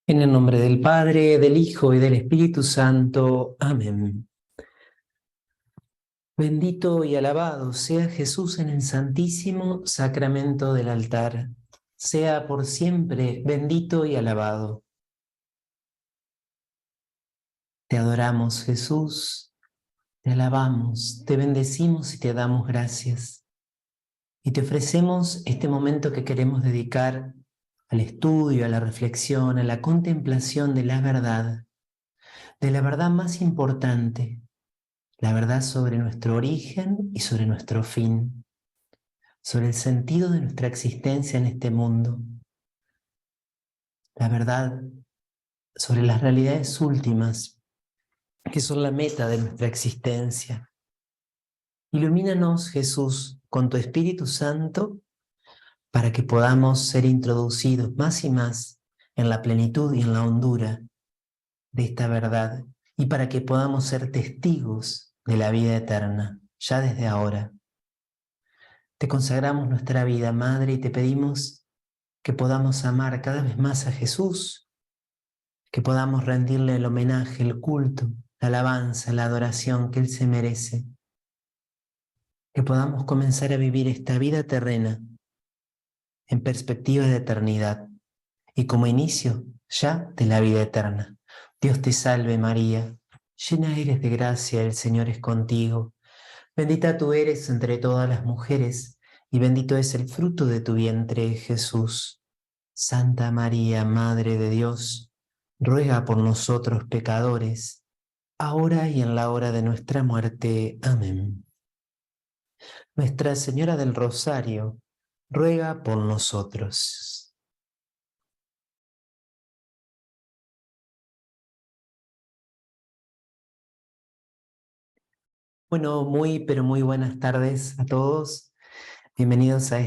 En el nombre del Padre, del Hijo y del Espíritu Santo. Amén. Bendito y alabado sea Jesús en el santísimo sacramento del altar. Sea por siempre bendito y alabado. Te adoramos, Jesús, te alabamos, te bendecimos y te damos gracias. Y te ofrecemos este momento que queremos dedicar al estudio, a la reflexión, a la contemplación de la verdad más importante. La verdad sobre nuestro origen y sobre nuestro fin, sobre el sentido de nuestra existencia en este mundo. La verdad sobre las realidades últimas, que son la meta de nuestra existencia. Ilumínanos, Jesús, con tu Espíritu Santo, para que podamos ser introducidos más y más en la plenitud y en la hondura de esta verdad, y para que podamos ser testigos de la vida eterna, ya desde ahora. Te consagramos nuestra vida, Madre, y te pedimos que podamos amar cada vez más a Jesús, que podamos rendirle el homenaje, el culto, la alabanza, la adoración que Él se merece, que podamos comenzar a vivir esta vida terrena en perspectiva de eternidad y como inicio ya de la vida eterna. Dios te salve, María, llena eres de gracia, el Señor es contigo. Bendita tú eres entre todas las mujeres, y bendito es el fruto de tu vientre, Jesús. Santa María, Madre de Dios, ruega por nosotros pecadores, ahora y en la hora de nuestra muerte. Amén. Nuestra Señora del Rosario, ruega por nosotros. Bueno, pero muy buenas tardes a todos. Bienvenidos a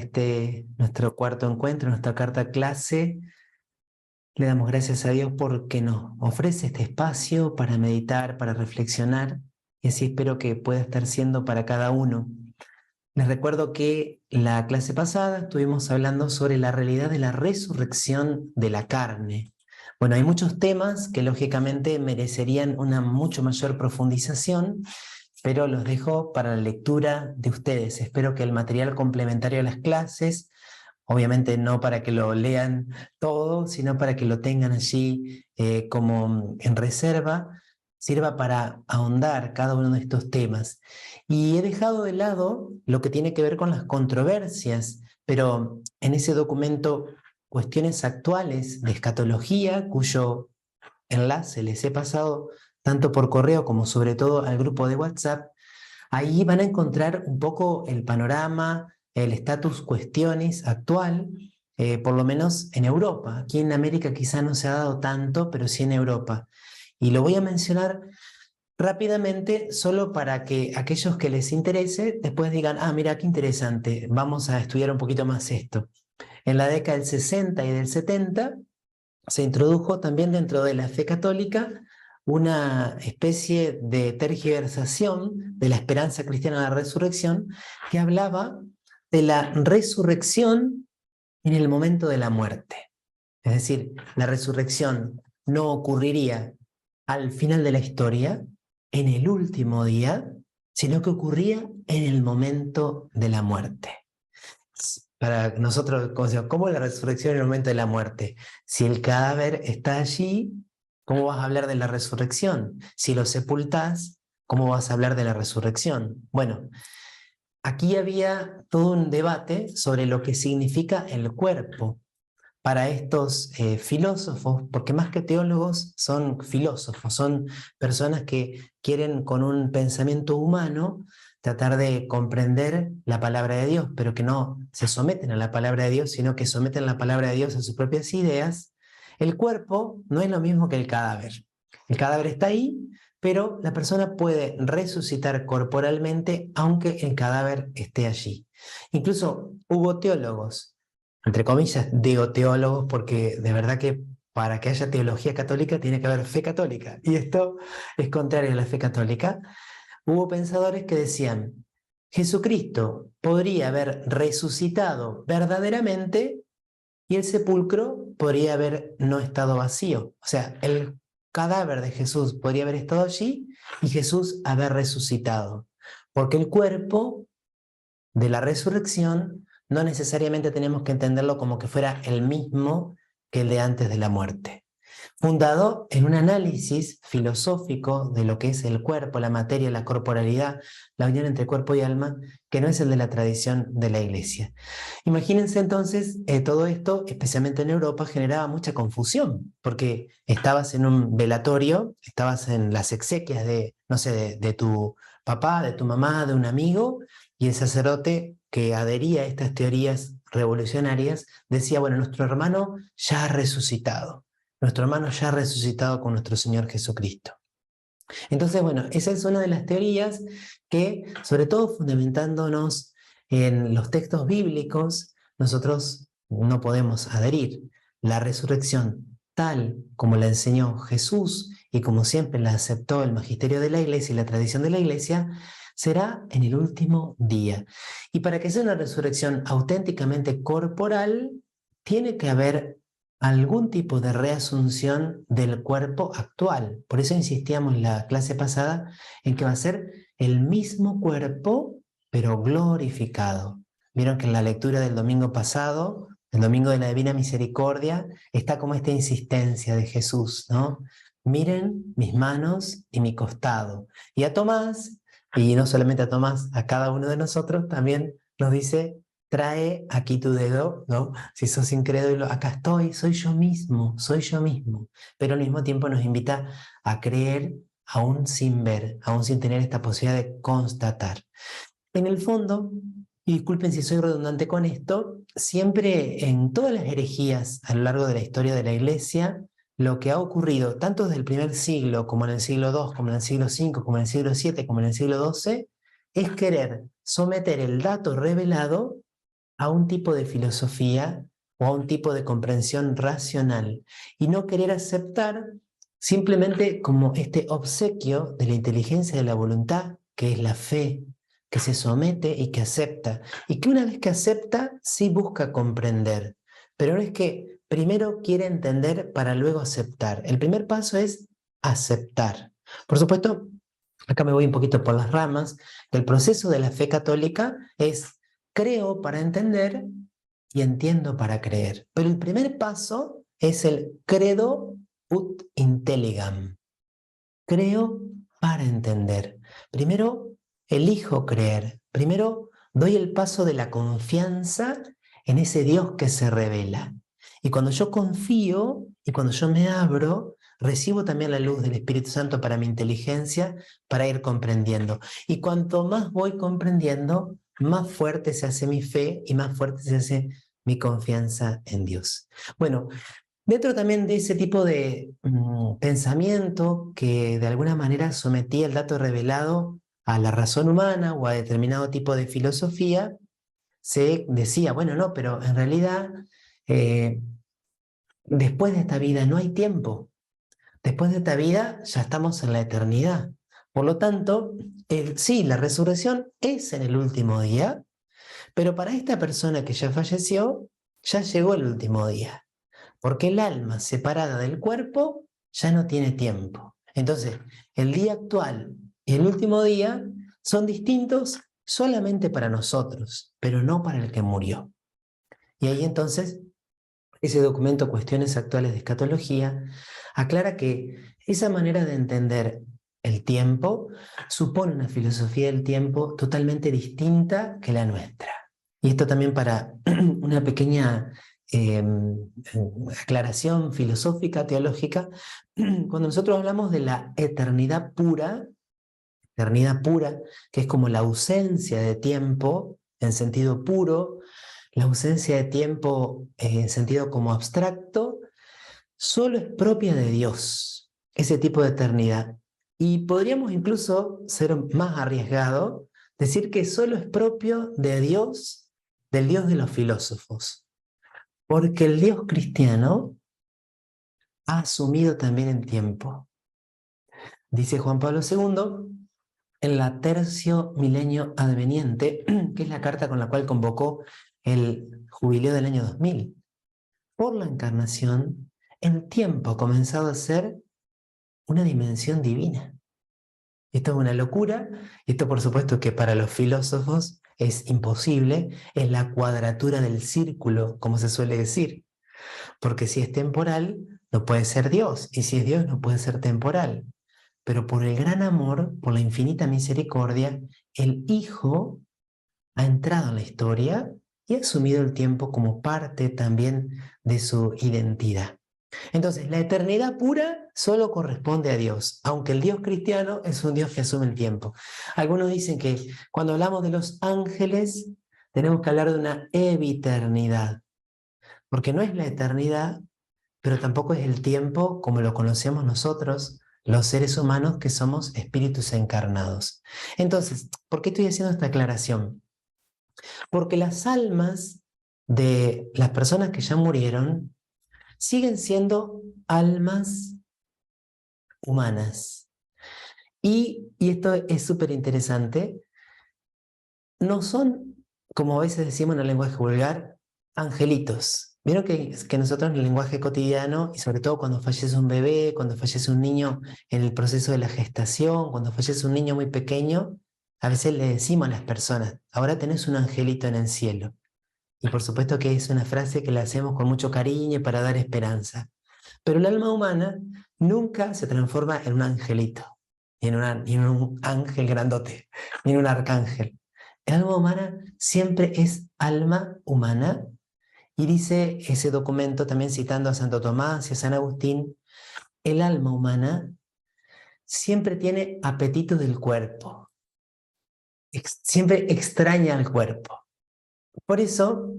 nuestro cuarto encuentro, nuestra cuarta clase. Le damos gracias a Dios porque nos ofrece este espacio para meditar, para reflexionar, y así espero que pueda estar siendo para cada uno. Les recuerdo que la clase pasada estuvimos hablando sobre la realidad de la resurrección de la carne. Bueno, hay muchos temas que lógicamente merecerían una mucho mayor profundización, pero los dejo para la lectura de ustedes. Espero que el material complementario a las clases, obviamente no para que lo lean todo, sino para que lo tengan allí como en reserva, sirva para ahondar cada uno de estos temas. Y he dejado de lado lo que tiene que ver con las controversias, pero en ese documento, Cuestiones Actuales de Escatología, cuyo enlace les he pasado tanto por correo como sobre todo al grupo de WhatsApp, ahí van a encontrar un poco el panorama, el status cuestiones actual, por lo menos en Europa. Aquí en América quizá no se ha dado tanto, pero sí en Europa. Y lo voy a mencionar rápidamente, solo para que aquellos que les interese después digan, ah, mira, qué interesante, vamos a estudiar un poquito más esto. En la década del 60 y del 70 se introdujo también dentro de la fe católica una especie de tergiversación de la esperanza cristiana de la resurrección que hablaba de la resurrección en el momento de la muerte. Es decir, la resurrección no ocurriría al final de la historia, en el último día, sino que ocurría en el momento de la muerte. Para nosotros, ¿cómo la resurrección en el momento de la muerte? Si el cadáver está allí, ¿cómo vas a hablar de la resurrección? Si lo sepultás, ¿cómo vas a hablar de la resurrección? Bueno, aquí había todo un debate sobre lo que significa el cuerpo para estos filósofos, porque más que teólogos son filósofos, son personas que quieren con un pensamiento humano tratar de comprender la palabra de Dios, pero que no se someten a la palabra de Dios, sino que someten la palabra de Dios a sus propias ideas. El cuerpo no es lo mismo que el cadáver. El cadáver está ahí, pero la persona puede resucitar corporalmente aunque el cadáver esté allí. Incluso hubo teólogos, entre comillas, digo teólogos porque de verdad que para que haya teología católica tiene que haber fe católica, y esto es contrario a la fe católica. Hubo pensadores que decían, Jesucristo podría haber resucitado verdaderamente y el sepulcro podría haber no estado vacío. O sea, el cadáver de Jesús podría haber estado allí y Jesús haber resucitado. Porque el cuerpo de la resurrección no necesariamente tenemos que entenderlo como que fuera el mismo que el de antes de la muerte. Fundado en un análisis filosófico de lo que es el cuerpo, la materia, la corporalidad, la unión entre cuerpo y alma, que no es el de la tradición de la Iglesia. Imagínense entonces, todo esto, especialmente en Europa, generaba mucha confusión, porque estabas en un velatorio, estabas en las exequias de, no sé, de tu papá, de tu mamá, de un amigo, y el sacerdote que adhería a estas teorías revolucionarias decía, bueno, nuestro hermano ya ha resucitado. Nuestro hermano ya ha resucitado con nuestro Señor Jesucristo. Entonces, bueno, esa es una de las teorías que, sobre todo fundamentándonos en los textos bíblicos, nosotros no podemos adherir. La resurrección, tal como la enseñó Jesús y como siempre la aceptó el magisterio de la Iglesia y la tradición de la Iglesia, será en el último día. Y para que sea una resurrección auténticamente corporal, tiene que haber algún tipo de reasunción del cuerpo actual. Por eso insistíamos en la clase pasada en que va a ser el mismo cuerpo, pero glorificado. Vieron que en la lectura del domingo pasado, el domingo de la Divina Misericordia, está como esta insistencia de Jesús, ¿no? Miren mis manos y mi costado. Y a Tomás, y no solamente a Tomás, a cada uno de nosotros también nos dice, trae aquí tu dedo, ¿no? Si sos incrédulo, acá estoy, soy yo mismo, soy yo mismo. Pero al mismo tiempo nos invita a creer aún sin ver, aún sin tener esta posibilidad de constatar. En el fondo, y disculpen si soy redundante con esto, siempre en todas las herejías a lo largo de la historia de la Iglesia, lo que ha ocurrido, tanto desde el primer siglo, como en el siglo II, como en el siglo V, como en el siglo VII, como en el siglo XII, es querer someter el dato revelado a un tipo de filosofía o a un tipo de comprensión racional y no querer aceptar simplemente como este obsequio de la inteligencia de la voluntad, que es la fe, que se somete y que acepta, y que una vez que acepta, sí busca comprender, pero no es que primero quiere entender para luego aceptar. El primer paso es aceptar. Por supuesto, acá me voy un poquito por las ramas, el proceso de la fe católica es creo para entender y entiendo para creer. Pero el primer paso es el credo ut intelligam. Creo para entender. Primero elijo creer. Primero doy el paso de la confianza en ese Dios que se revela. Y cuando yo confío y cuando yo me abro, recibo también la luz del Espíritu Santo para mi inteligencia, para ir comprendiendo. Y cuanto más voy comprendiendo, más fuerte se hace mi fe y más fuerte se hace mi confianza en Dios. Bueno, dentro también de ese tipo de pensamiento que de alguna manera sometía el dato revelado a la razón humana o a determinado tipo de filosofía, se decía, bueno, no, pero en realidad eh, después de esta vida no hay tiempo. Después de esta vida ya estamos en la eternidad. Por lo tanto, sí, la resurrección es en el último día, pero para esta persona que ya falleció, ya llegó el último día. Porque el alma separada del cuerpo ya no tiene tiempo. Entonces, el día actual y el último día son distintos solamente para nosotros, pero no para el que murió. Y ahí entonces, ese documento Cuestiones Actuales de Escatología aclara que esa manera de entender el tiempo supone una filosofía del tiempo totalmente distinta que la nuestra. Y esto también para una pequeña eh, aclaración filosófica, teológica, cuando nosotros hablamos de la eternidad pura, que es como la ausencia de tiempo en sentido puro, la ausencia de tiempo en sentido como abstracto, solo es propia de Dios, ese tipo de eternidad. Y podríamos incluso ser más arriesgado, decir que solo es propio de Dios, del Dios de los filósofos. Porque el Dios cristiano ha asumido también el tiempo. Dice Juan Pablo II, en la Tercio Milenio Adveniente, que es la carta con la cual convocó el jubileo del año 2000. por la encarnación, el tiempo ha comenzado a ser una dimensión divina. Esto es una locura, y esto por supuesto que para los filósofos es imposible, es la cuadratura del círculo, como se suele decir, porque si es temporal, no puede ser Dios, y si es Dios, no puede ser temporal. Pero por el gran amor, por la infinita misericordia, el Hijo ha entrado en la historia y ha asumido el tiempo como parte también de su identidad. Entonces, la eternidad pura solo corresponde a Dios, aunque el Dios cristiano es un Dios que asume el tiempo. Algunos dicen que cuando hablamos de los ángeles, tenemos que hablar de una eviternidad, porque no es la eternidad, pero tampoco es el tiempo como lo conocemos nosotros, los seres humanos que somos espíritus encarnados. Entonces, ¿por qué estoy haciendo esta aclaración? Porque las almas de las personas que ya murieron siguen siendo almas humanas. Y esto es súper interesante, no son, como a veces decimos en el lenguaje vulgar, angelitos. Vieron que nosotros en el lenguaje cotidiano, y sobre todo cuando fallece un bebé, cuando fallece un niño en el proceso de la gestación, cuando fallece un niño muy pequeño, a veces le decimos a las personas, ahora tenés un angelito en el cielo. Y por supuesto que es una frase que la hacemos con mucho cariño para dar esperanza. Pero el alma humana nunca se transforma en un angelito, ni en un ángel grandote, ni en un arcángel. El alma humana siempre es alma humana, y dice ese documento, también citando a Santo Tomás y a San Agustín, el alma humana siempre tiene apetito del cuerpo, siempre extraña al cuerpo. Por eso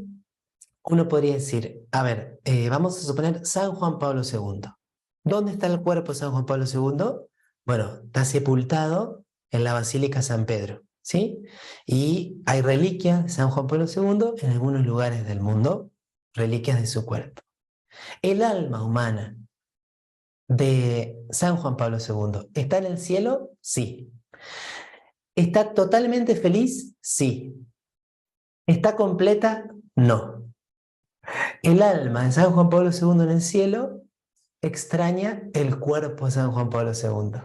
uno podría decir, a ver, vamos a suponer San Juan Pablo II. ¿Dónde está el cuerpo de San Juan Pablo II? Bueno, está sepultado en la Basílica San Pedro, ¿sí? Y hay reliquias de San Juan Pablo II en algunos lugares del mundo, reliquias de su cuerpo. El alma humana de San Juan Pablo II, ¿está en el cielo? Sí. ¿Está totalmente feliz? Sí. ¿Está completa? No. El alma de San Juan Pablo II en el cielo extraña el cuerpo de San Juan Pablo II.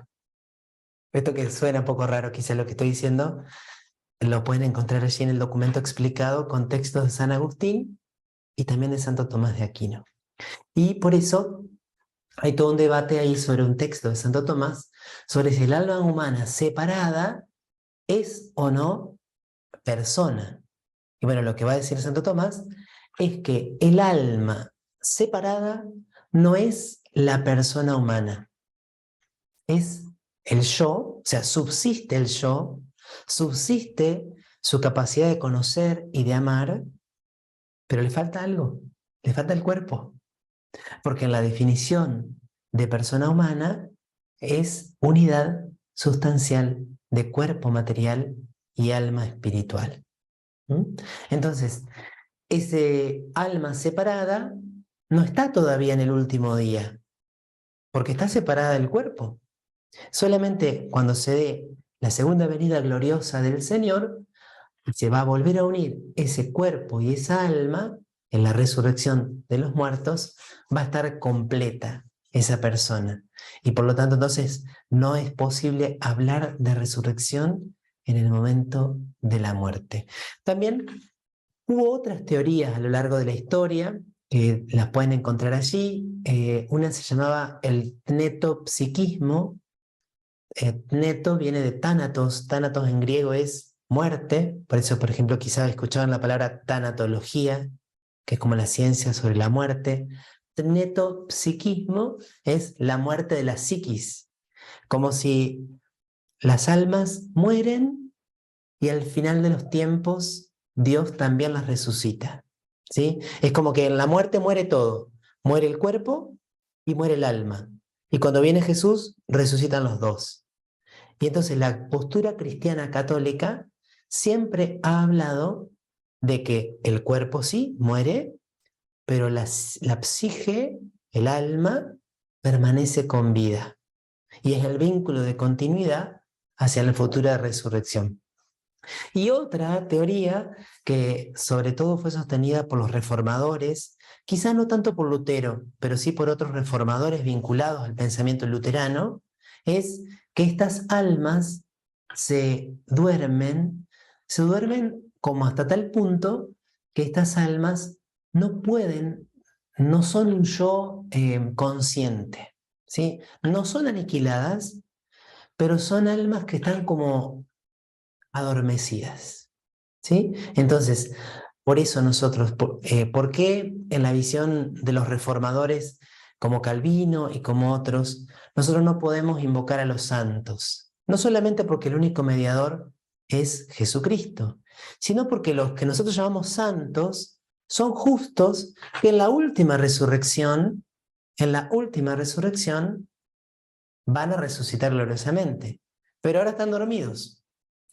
Esto que suena un poco raro, quizá lo que estoy diciendo, lo pueden encontrar allí en el documento explicado con textos de San Agustín y también de Santo Tomás de Aquino. Y por eso hay todo un debate ahí sobre un texto de Santo Tomás, sobre si el alma humana separada es o no persona. Y bueno, lo que va a decir Santo Tomás es que el alma separada no es la persona humana, es el yo, o sea, subsiste el yo, subsiste su capacidad de conocer y de amar, pero le falta algo, le falta el cuerpo, porque en la definición de persona humana es unidad sustancial de cuerpo material y alma espiritual. ¿Mm? Entonces, ese alma separada no está todavía en el último día, porque está separada del cuerpo. Solamente cuando se dé la segunda venida gloriosa del Señor, se va a volver a unir ese cuerpo y esa alma en la resurrección de los muertos, va a estar completa esa persona. Y por lo tanto, entonces, no es posible hablar de resurrección en el momento de la muerte. También hubo otras teorías a lo largo de la historia que las pueden encontrar allí. Una se llamaba el tnetopsiquismo. Tneto viene de tánatos. Tánatos en griego es muerte. Por eso, por ejemplo, quizás escuchaban la palabra tanatología, que es como la ciencia sobre la muerte. Tnetopsiquismo es la muerte de la psiquis, como si las almas mueren y al final de los tiempos Dios también las resucita. ¿Sí? Es como que en la muerte muere todo. Muere el cuerpo y muere el alma. Y cuando viene Jesús, resucitan los dos. Y entonces la postura cristiana católica siempre ha hablado de que el cuerpo sí muere, pero la psique, el alma, permanece con vida. Y es el vínculo de continuidad hacia la futura resurrección. Y otra teoría que sobre todo fue sostenida por los reformadores, quizá no tanto por Lutero, pero sí por otros reformadores vinculados al pensamiento luterano, es que estas almas se duermen como hasta tal punto que estas almas no pueden, no son un yo consciente, ¿sí? No son aniquiladas, pero son almas que están como adormecidas, ¿sí? Entonces, por eso nosotros, ¿por qué en la visión de los reformadores como Calvino y como otros, nosotros no podemos invocar a los santos? No solamente porque el único mediador es Jesucristo, sino porque los que nosotros llamamos santos son justos que en la última resurrección, van a resucitar gloriosamente, pero ahora están dormidos.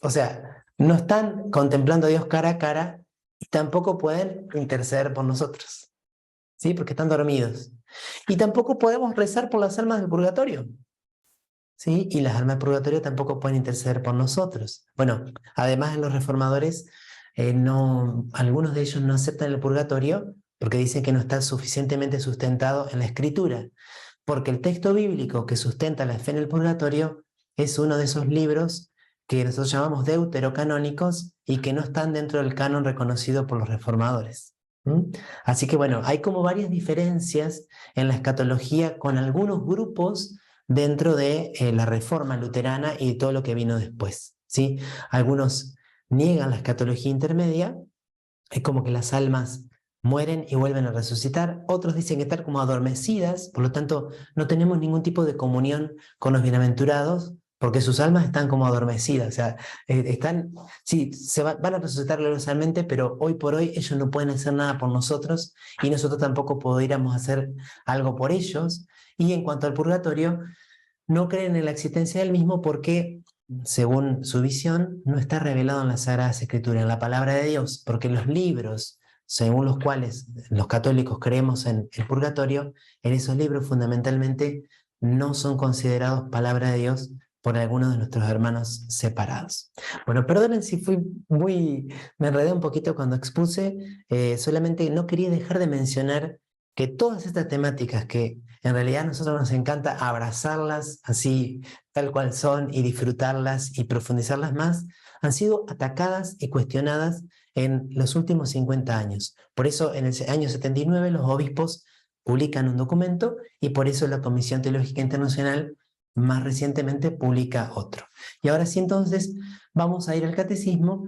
O sea, no están contemplando a Dios cara a cara y tampoco pueden interceder por nosotros, ¿sí? Porque están dormidos. Y tampoco podemos rezar por las almas del purgatorio, ¿sí? Y las almas del purgatorio tampoco pueden interceder por nosotros. Bueno, además en los reformadores, algunos de ellos no aceptan el purgatorio porque dicen que no está suficientemente sustentado en la Escritura, porque el texto bíblico que sustenta la fe en el purgatorio es uno de esos libros que nosotros llamamos deuterocanónicos y que no están dentro del canon reconocido por los reformadores. ¿Mm? Así que bueno, hay como varias diferencias en la escatología con algunos grupos dentro de la reforma luterana y todo lo que vino después, ¿sí? Algunos niegan la escatología intermedia, es como que las almas mueren y vuelven a resucitar. Otros dicen que están como adormecidas, por lo tanto no tenemos ningún tipo de comunión con los bienaventurados, porque sus almas están como adormecidas. O sea, sí, van a resucitar gloriosamente, pero hoy por hoy ellos no pueden hacer nada por nosotros y nosotros tampoco podríamos hacer algo por ellos. Y en cuanto al purgatorio, no creen en la existencia del mismo porque, según su visión, no está revelado en las Sagradas Escrituras, en la palabra de Dios, porque los libros, según los cuales los católicos creemos en el purgatorio, en esos libros fundamentalmente no son considerados palabra de Dios por algunos de nuestros hermanos separados. Bueno, perdonen si me enredé un poquito cuando expuse, solamente no quería dejar de mencionar que todas estas temáticas que en realidad a nosotros nos encanta abrazarlas así, tal cual son, y disfrutarlas y profundizarlas más, han sido atacadas y cuestionadas en los últimos 50 años. Por eso en el año 79 los obispos publican un documento y por eso la Comisión Teológica Internacional más recientemente publica otro. Y ahora sí, entonces vamos a ir al catecismo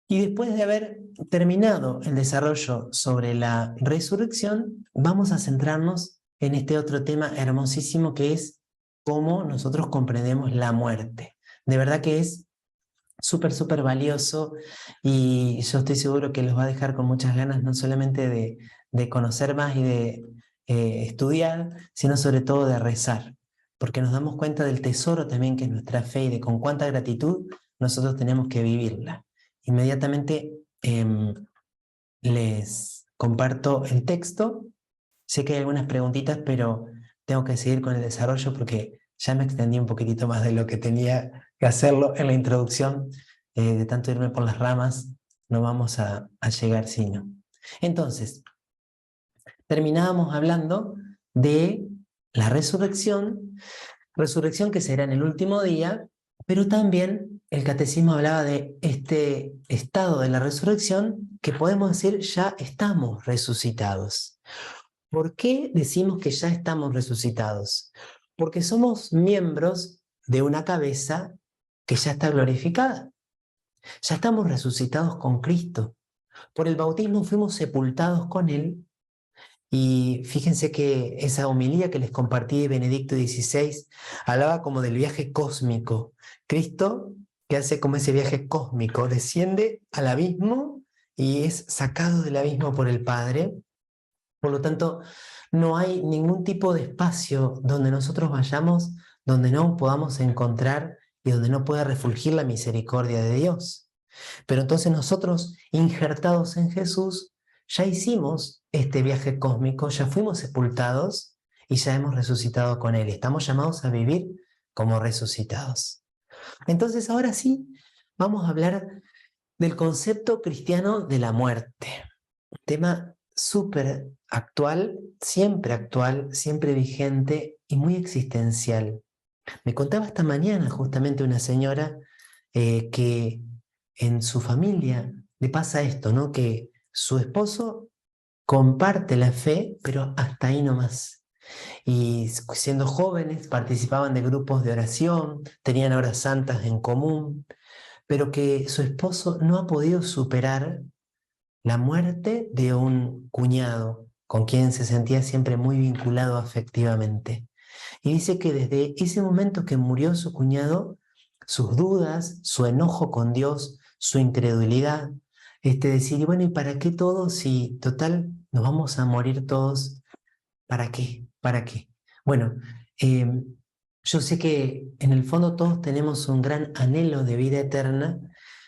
y después de haber terminado el desarrollo sobre la resurrección, vamos a centrarnos en este otro tema hermosísimo que es cómo nosotros comprendemos la muerte. De verdad que es súper, súper valioso y yo estoy seguro que los va a dejar con muchas ganas, no solamente de conocer más y de estudiar, sino sobre todo de rezar, porque nos damos cuenta del tesoro también que es nuestra fe y de con cuánta gratitud nosotros tenemos que vivirla. Inmediatamente les comparto el texto. Sé que hay algunas preguntitas, pero tengo que seguir con el desarrollo porque ya me extendí un poquitito más de lo que tenía que hacerlo en la introducción. De tanto irme por las ramas, no vamos a llegar sino. Entonces, terminábamos hablando de la resurrección que será en el último día, pero también el catecismo hablaba de este estado de la resurrección que podemos decir ya estamos resucitados. ¿Por qué decimos que ya estamos resucitados? Porque somos miembros de una cabeza que ya está glorificada. Ya estamos resucitados con Cristo. Por el bautismo fuimos sepultados con Él. Y fíjense que esa homilía que les compartí de Benedicto XVI hablaba como del viaje cósmico. Cristo, que hace como ese viaje cósmico, desciende al abismo y es sacado del abismo por el Padre. Por lo tanto, no hay ningún tipo de espacio donde nosotros vayamos, donde no podamos encontrar y donde no pueda refulgir la misericordia de Dios. Pero entonces nosotros, injertados en Jesús, ya hicimos este viaje cósmico, ya fuimos sepultados y ya hemos resucitado con Él. Estamos llamados a vivir como resucitados. Entonces ahora sí, vamos a hablar del concepto cristiano de la muerte. Un tema súper actual, siempre vigente y muy existencial. Me contaba esta mañana justamente una señora que en su familia le pasa esto, ¿no? Que su esposo comparte la fe, pero hasta ahí nomás. Y siendo jóvenes participaban de grupos de oración, tenían horas santas en común, pero que su esposo no ha podido superar la muerte de un cuñado con quien se sentía siempre muy vinculado afectivamente. Y dice que desde ese momento que murió su cuñado, sus dudas, su enojo con Dios, su incredulidad, decir, y bueno, ¿y para qué todo si total nos vamos a morir todos? ¿Para qué? ¿Para qué? Bueno, eh, yo sé que en el fondo todos tenemos un gran anhelo de vida eterna,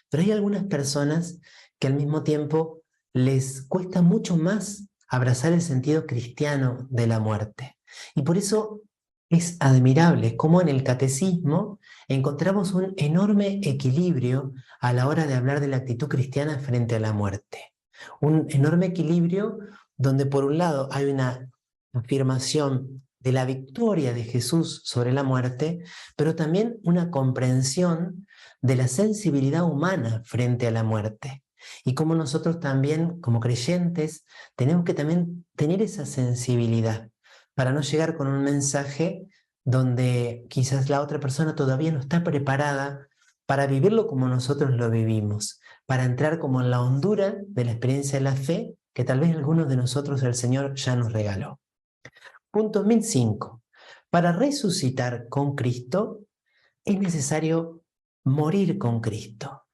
pero hay algunas personas que al mismo tiempo les cuesta mucho más abrazar el sentido cristiano de la muerte. Y por eso es admirable cómo en el catecismo encontramos un enorme equilibrio a la hora de hablar de la actitud cristiana frente a la muerte. Un enorme equilibrio donde por un lado hay una afirmación de la victoria de Jesús sobre la muerte, pero también una comprensión de la sensibilidad humana frente a la muerte. Y cómo nosotros también, como creyentes, tenemos que también tener esa sensibilidad para no llegar con un mensaje donde quizás la otra persona todavía no está preparada para vivirlo como nosotros lo vivimos, para entrar como en la hondura de la experiencia de la fe que tal vez algunos de nosotros el Señor ya nos regaló. Punto 1005. Para resucitar con Cristo es necesario morir con Cristo.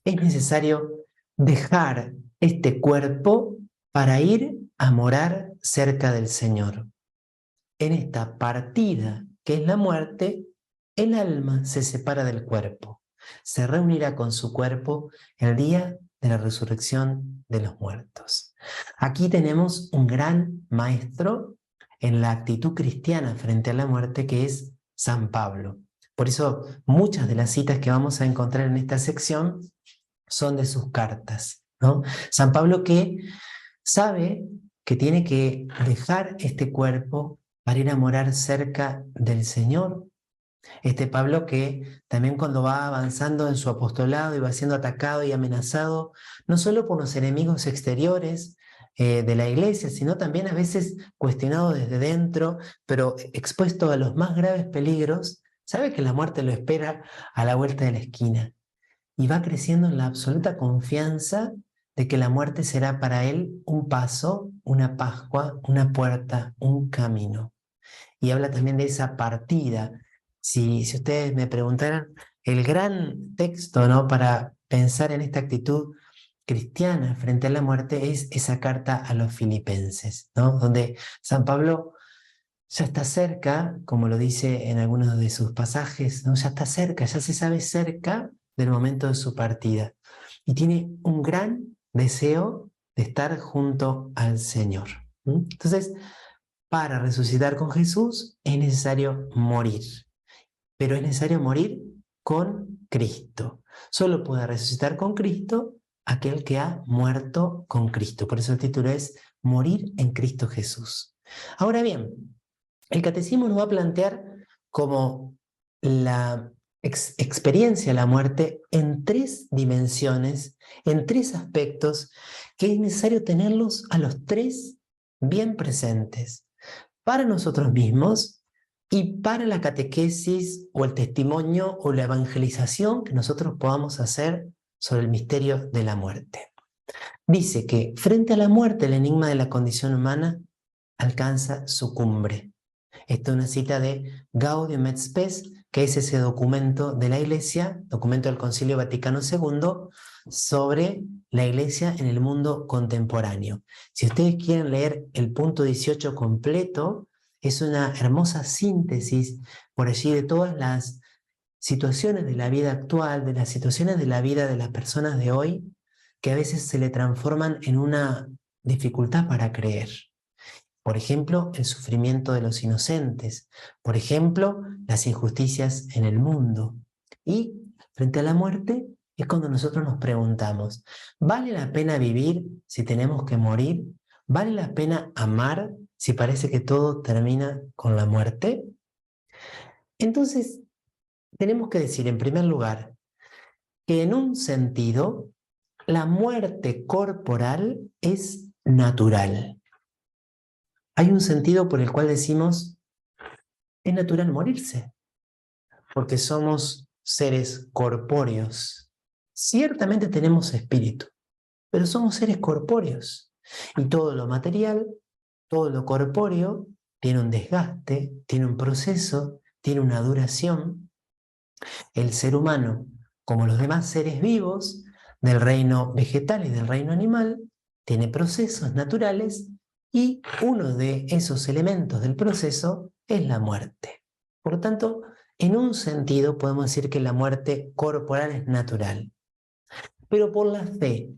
Es necesario dejar este cuerpo para ir a morar cerca del Señor. En esta partida que es la muerte, el alma se separa del cuerpo. Se reunirá con su cuerpo el día de la resurrección de los muertos. Aquí tenemos un gran maestro en la actitud cristiana frente a la muerte, que es San Pablo. Por eso muchas de las citas que vamos a encontrar en esta sección son de sus cartas, ¿no? San Pablo que sabe que tiene que dejar este cuerpo para ir a morar cerca del Señor. Este Pablo que también cuando va avanzando en su apostolado y va siendo atacado y amenazado, no solo por los enemigos exteriores de la iglesia, sino también a veces cuestionado desde dentro, pero expuesto a los más graves peligros, sabe que la muerte lo espera a la vuelta de la esquina y va creciendo en la absoluta confianza de que la muerte será para él un paso, una Pascua, una puerta, un camino. Y habla también de esa partida. Si ustedes me preguntaran, el gran texto, ¿no?, para pensar en esta actitud cristiana frente a la muerte es esa carta a los filipenses, ¿no?, donde San Pablo ya está cerca, como lo dice en algunos de sus pasajes, ¿no? Ya está cerca, ya se sabe cerca del momento de su partida. Y tiene un gran deseo de estar junto al Señor. Entonces, para resucitar con Jesús es necesario morir, pero es necesario morir con Cristo. Solo puede resucitar con Cristo aquel que ha muerto con Cristo. Por eso el título es Morir en Cristo Jesús. Ahora bien, el catecismo nos va a plantear como la experiencia de la muerte en tres dimensiones, en tres aspectos, que es necesario tenerlos a los tres bien presentes, para nosotros mismos y para la catequesis o el testimonio o la evangelización que nosotros podamos hacer sobre el misterio de la muerte. Dice que frente a la muerte el enigma de la condición humana alcanza su cumbre. Esta es una cita de Gaudium et Spes, que es ese documento de la Iglesia, documento del Concilio Vaticano II, sobre la Iglesia en el mundo contemporáneo. Si ustedes quieren leer el punto 18 completo, es una hermosa síntesis por allí de todas las situaciones de la vida actual, de las situaciones de la vida de las personas de hoy, que a veces se le transforman en una dificultad para creer. Por ejemplo, el sufrimiento de los inocentes. Por ejemplo, las injusticias en el mundo. Y frente a la muerte, es cuando nosotros nos preguntamos, ¿vale la pena vivir si tenemos que morir? ¿Vale la pena amar si parece que todo termina con la muerte? Entonces, tenemos que decir, en primer lugar, que en un sentido, la muerte corporal es natural. Hay un sentido por el cual decimos, es natural morirse, porque somos seres corpóreos. Ciertamente tenemos espíritu, pero somos seres corpóreos. Y todo lo material, todo lo corpóreo, tiene un desgaste, tiene un proceso, tiene una duración. El ser humano, como los demás seres vivos del reino vegetal y del reino animal, tiene procesos naturales y uno de esos elementos del proceso es la muerte. Por lo tanto, en un sentido podemos decir que la muerte corporal es natural. Pero por la fe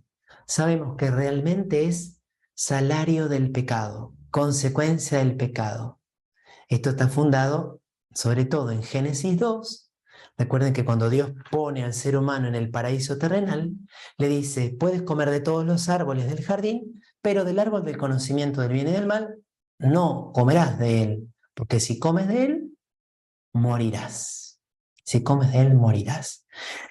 sabemos que realmente es salario del pecado, consecuencia del pecado. Esto está fundado sobre todo en Génesis 2. Recuerden que cuando Dios pone al ser humano en el paraíso terrenal, le dice, puedes comer de todos los árboles del jardín, pero del árbol del conocimiento del bien y del mal, no comerás de él, porque si comes de él, morirás. Si comes de él, morirás.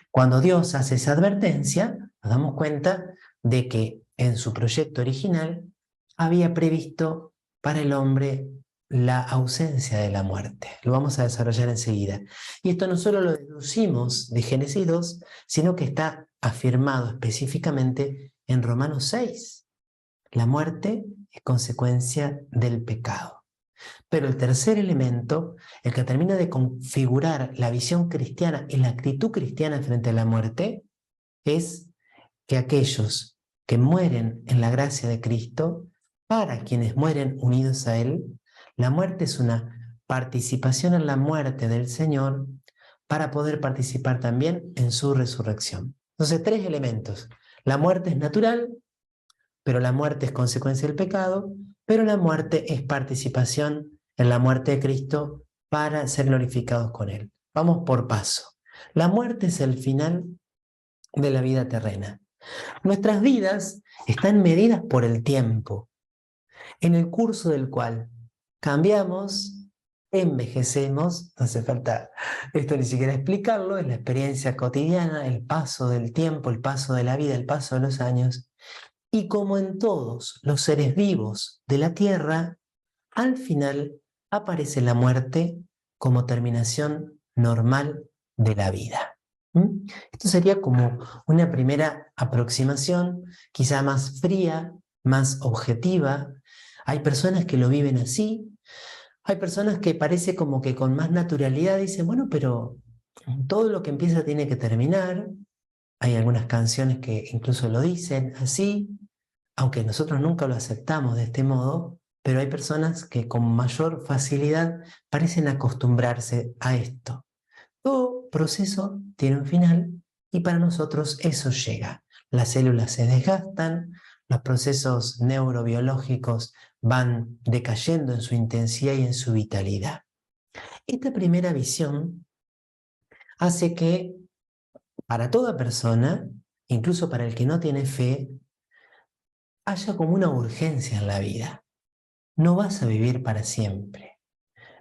Cuando Dios hace esa advertencia, nos damos cuenta de que en su proyecto original había previsto para el hombre la ausencia de la muerte. Lo vamos a desarrollar enseguida. Y esto no solo lo deducimos de Génesis 2, sino que está afirmado específicamente en Romanos 6. La muerte es consecuencia del pecado. Pero el tercer elemento, el que termina de configurar la visión cristiana y la actitud cristiana frente a la muerte, es que aquellos que mueren en la gracia de Cristo, para quienes mueren unidos a Él, la muerte es una participación en la muerte del Señor para poder participar también en su resurrección. Entonces, tres elementos. La muerte es natural, pero la muerte es consecuencia del pecado, pero la muerte es participación en la muerte de Cristo para ser glorificados con Él. Vamos por paso. La muerte es el final de la vida terrena. Nuestras vidas están medidas por el tiempo, en el curso del cual cambiamos, envejecemos, no hace falta esto ni siquiera explicarlo, es la experiencia cotidiana, el paso del tiempo, el paso de la vida, el paso de los años. Y como en todos los seres vivos de la tierra, al final aparece la muerte como terminación normal de la vida. Esto sería como una primera aproximación, quizá más fría, más objetiva. Hay personas que lo viven así, hay personas que parece como que con más naturalidad dicen, bueno, pero todo lo que empieza tiene que terminar. Hay algunas canciones que incluso lo dicen así, aunque nosotros nunca lo aceptamos de este modo, pero hay personas que con mayor facilidad parecen acostumbrarse a esto. Todo proceso tiene un final y para nosotros eso llega. Las células se desgastan, los procesos neurobiológicos van decayendo en su intensidad y en su vitalidad. Esta primera visión hace que para toda persona, incluso para el que no tiene fe, haya como una urgencia en la vida. No vas a vivir para siempre.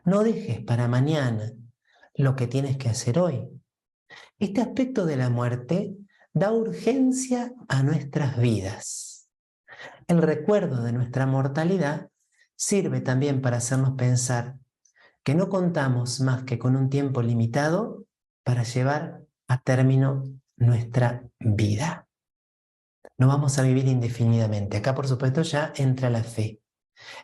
No dejes para mañana lo que tienes que hacer hoy. Este aspecto de la muerte da urgencia a nuestras vidas. El recuerdo de nuestra mortalidad sirve también para hacernos pensar que no contamos más que con un tiempo limitado para llevar a término nuestra vida. No vamos a vivir indefinidamente. Acá, por supuesto, ya entra la fe.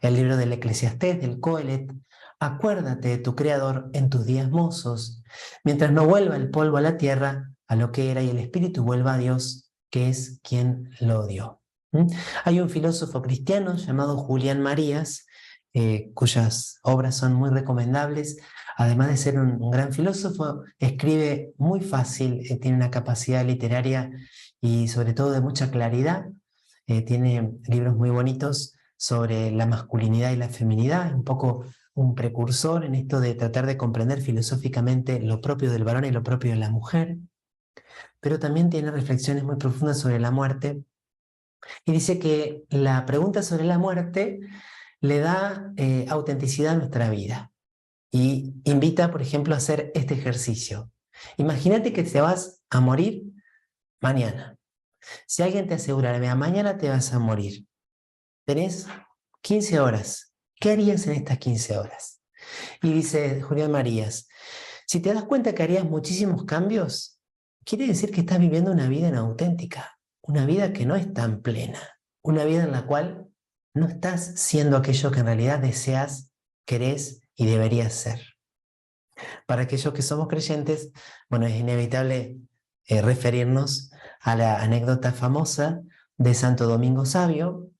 El libro del Eclesiastés, del Coelet, acuérdate de tu Creador en tus días mozos, mientras no vuelva el polvo a la tierra, a lo que era, y el espíritu vuelva a Dios, que es quien lo dio. Hay un filósofo cristiano llamado Julián Marías, cuyas obras son muy recomendables. Además de ser un gran filósofo, escribe muy fácil, tiene una capacidad literaria y sobre todo de mucha claridad. Tiene libros muy bonitos sobre la masculinidad y la feminidad, un poco un precursor en esto de tratar de comprender filosóficamente lo propio del varón y lo propio de la mujer. pero también tiene reflexiones muy profundas sobre la muerte. Y dice que la pregunta sobre la muerte le da autenticidad a nuestra vida. Y invita, por ejemplo, a hacer este ejercicio. Imagínate que te vas a morir mañana. Si alguien te asegura, mira, mañana te vas a morir, tenés 15 horas. ¿Qué harías en estas 15 horas? Y dice Julián Marías, si te das cuenta que harías muchísimos cambios, quiere decir que estás viviendo una vida inauténtica, una vida que no es tan plena, una vida en la cual no estás siendo aquello que en realidad deseas, querés y deberías ser. Para aquellos que somos creyentes, bueno, es inevitable referirnos a la anécdota famosa de Santo Domingo Sabio.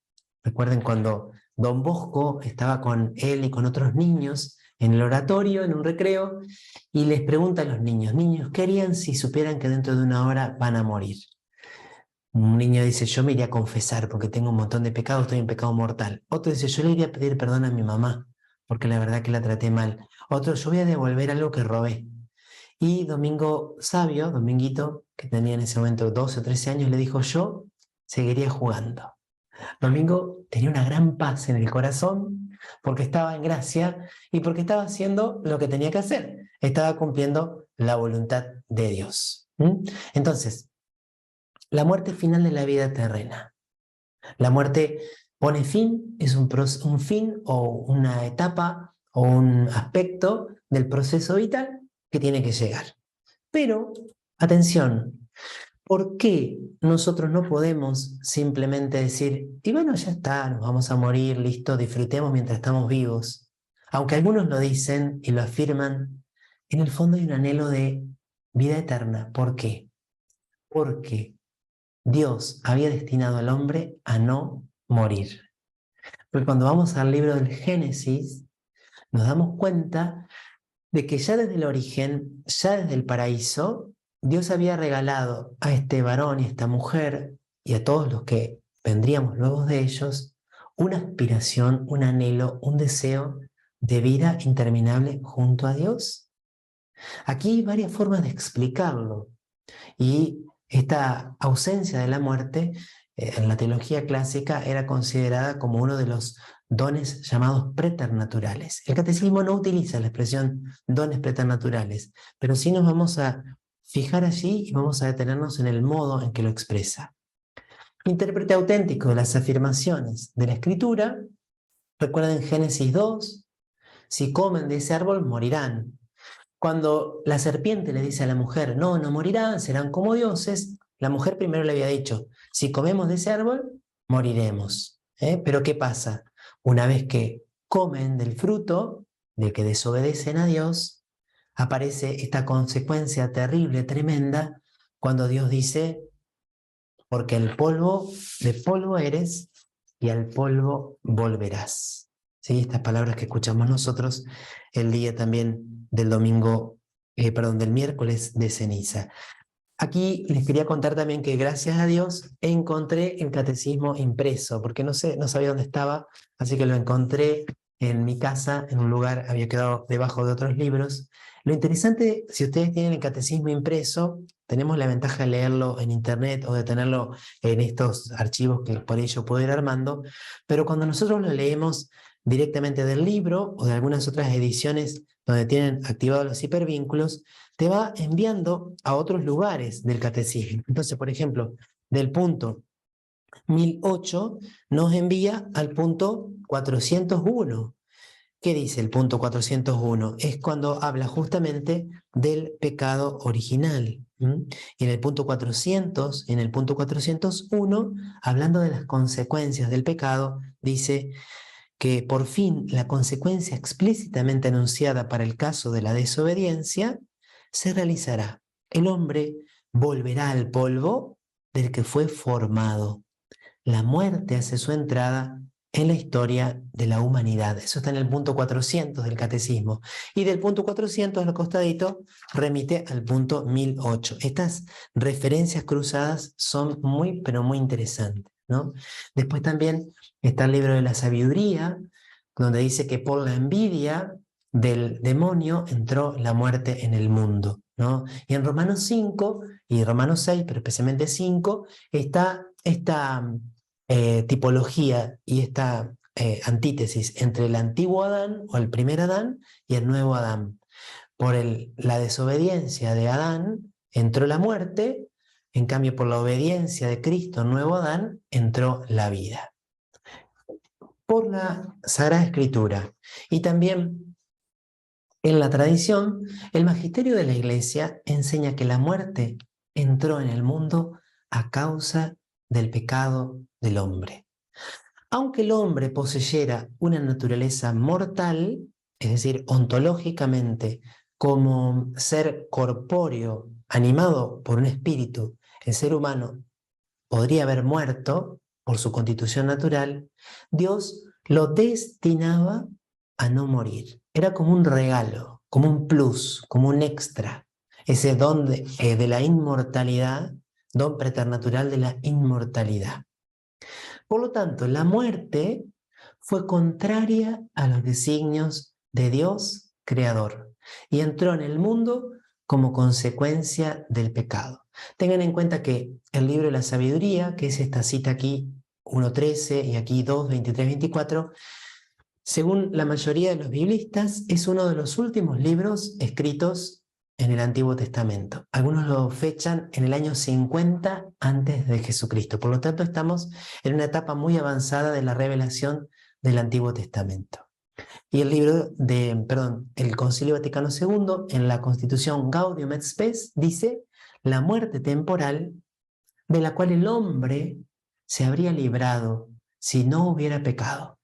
Recuerden cuando Don Bosco estaba con él y con otros niños en el oratorio, en un recreo, y les pregunta a los niños, niños, ¿qué harían si supieran que dentro de una hora van a morir? Un niño dice, yo me iría a confesar porque tengo un montón de pecados, estoy en pecado mortal. Otro dice, yo le iría a pedir perdón a mi mamá porque la verdad que la traté mal. Otro, yo voy a devolver algo que robé. Y Domingo Sabio, Dominguito, que tenía en ese momento 12 o 13 años, le dijo, yo seguiría jugando. Domingo tenía una gran paz en el corazón porque estaba en gracia y porque estaba haciendo lo que tenía que hacer. Estaba cumpliendo la voluntad de Dios. Entonces, la muerte final de la vida terrena. La muerte pone fin, es un fin o una etapa o un aspecto del proceso vital que tiene que llegar. Pero, atención, ¿por qué nosotros no podemos simplemente decir, y bueno, ya está, nos vamos a morir, listo, disfrutemos mientras estamos vivos? Aunque algunos lo dicen y lo afirman, en el fondo hay un anhelo de vida eterna. ¿Por qué? Porque Dios había destinado al hombre a no morir. Porque cuando vamos al libro del Génesis, nos damos cuenta de que ya desde el origen, ya desde el paraíso, Dios había regalado a este varón y a esta mujer y a todos los que vendríamos luego de ellos una aspiración, un anhelo, un deseo de vida interminable junto a Dios. Aquí hay varias formas de explicarlo y esta ausencia de la muerte en la teología clásica era considerada como uno de los dones llamados preternaturales. El catecismo no utiliza la expresión dones preternaturales, pero sí nos vamos a fijar allí y vamos a detenernos en el modo en que lo expresa. Intérprete auténtico de las afirmaciones de la Escritura, recuerden Génesis 2, si comen de ese árbol morirán. Cuando la serpiente le dice a la mujer, no, no morirán, serán como dioses, la mujer primero le había dicho, si comemos de ese árbol, moriremos. Pero ¿qué pasa? Una vez que comen del fruto, del que desobedecen a Dios, aparece esta consecuencia terrible, tremenda, cuando Dios dice, porque el polvo, de polvo eres y al polvo volverás. ¿Sí? Estas palabras que escuchamos nosotros el día también del domingo, del miércoles de ceniza. Aquí les quería contar también que gracias a Dios encontré el catecismo impreso, porque no sé, no sabía dónde estaba, así que lo encontré en mi casa, en un lugar, había quedado debajo de otros libros. Lo interesante, si ustedes tienen el catecismo impreso, tenemos la ventaja de leerlo en internet o de tenerlo en estos archivos que por ello puedo ir armando, pero cuando nosotros lo leemos directamente del libro o de algunas otras ediciones donde tienen activados los hipervínculos, te va enviando a otros lugares del catecismo. Entonces, por ejemplo, del punto 1008 nos envía al punto 401. ¿Qué dice el punto 401? Es cuando habla justamente del pecado original. Y en el punto 400, en el punto 401, hablando de las consecuencias del pecado, dice que por fin la consecuencia explícitamente anunciada para el caso de la desobediencia se realizará. El hombre volverá al polvo del que fue formado. La muerte hace su entrada en la historia de la humanidad. Eso está en el punto 400 del catecismo. Y del punto 400 al costadito remite al punto 1008. Estas referencias cruzadas son muy, pero muy interesantes, ¿no? Después también está el libro de la sabiduría, donde dice que por la envidia del demonio entró la muerte en el mundo. ¿no? Y en Romanos 5 y Romanos 6, pero especialmente 5, está esta tipología y esta antítesis entre el antiguo Adán o el primer Adán y el nuevo Adán. Por la desobediencia de Adán entró la muerte, en cambio por la obediencia de Cristo, nuevo Adán, entró la vida. Por la Sagrada Escritura y también en la tradición, el magisterio de la Iglesia enseña que la muerte entró en el mundo a causa del pecado del hombre. Aunque el hombre poseyera una naturaleza mortal, es decir, ontológicamente, como ser corpóreo, animado por un espíritu, el ser humano podría haber muerto por su constitución natural, Dios lo destinaba a no morir. Era como un regalo, como un plus, como un extra. Ese don de la inmortalidad, don preternatural de la inmortalidad. Por lo tanto, la muerte fue contraria a los designios de Dios creador y entró en el mundo como consecuencia del pecado. Tengan en cuenta que el libro de la sabiduría, que es esta cita aquí 1.13 y aquí 2.23-24, según la mayoría de los biblistas, es uno de los últimos libros escritos en el Antiguo Testamento. Algunos lo fechan en el año 50 antes de Jesucristo. Por lo tanto, estamos en una etapa muy avanzada de la revelación del Antiguo Testamento. Y el libro el Concilio Vaticano II, en la Constitución Gaudium et Spes, dice la muerte temporal de la cual el hombre se habría librado si no hubiera pecado.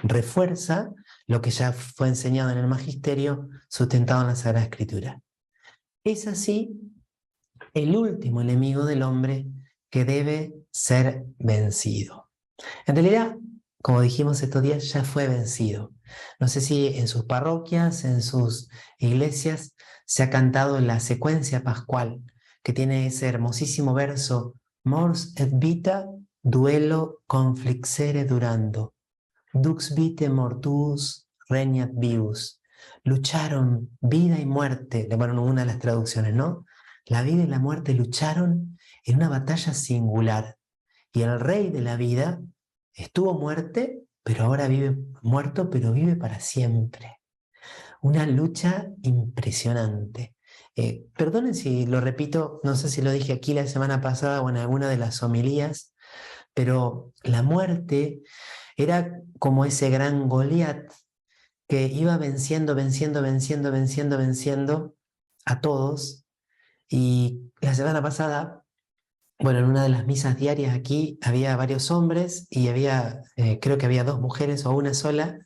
Refuerza lo que ya fue enseñado en el magisterio, sustentado en la Sagrada Escritura. Es así el último enemigo del hombre que debe ser vencido. En realidad, como dijimos estos días, ya fue vencido. No sé si en sus parroquias, en sus iglesias, se ha cantado la secuencia pascual, que tiene ese hermosísimo verso, Mors et vita, duello conflixere durando, dux vitae mortuus regnat vivus. Lucharon vida y muerte, bueno, una de las traducciones, ¿no? La vida y la muerte lucharon en una batalla singular. Y el rey de la vida estuvo pero ahora vive muerto, pero vive para siempre. Una lucha impresionante. Perdonen si lo repito, no sé si lo dije aquí la semana pasada o en alguna de las homilías, pero la muerte era como ese gran Goliat que iba venciendo, venciendo, venciendo, venciendo, venciendo a todos. Y la semana pasada, bueno, en una de las misas diarias aquí había varios hombres y creo que había dos mujeres o una sola.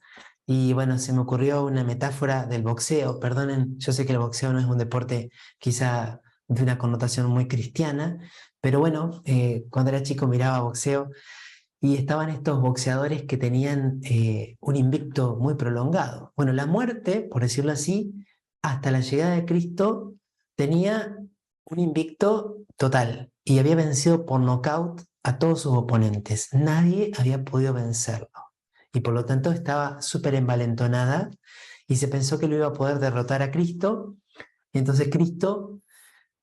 Y bueno, se me ocurrió una metáfora del boxeo. Perdonen, yo sé que el boxeo no es un deporte quizá de una connotación muy cristiana, pero bueno, cuando era chico miraba boxeo y estaban estos boxeadores que tenían un invicto muy prolongado. Bueno, la muerte, por decirlo así, hasta la llegada de Cristo tenía un invicto total y había vencido por nocaut a todos sus oponentes. Nadie había podido vencerlo y por lo tanto estaba súper envalentonada y se pensó que lo iba a poder derrotar a Cristo. Y entonces Cristo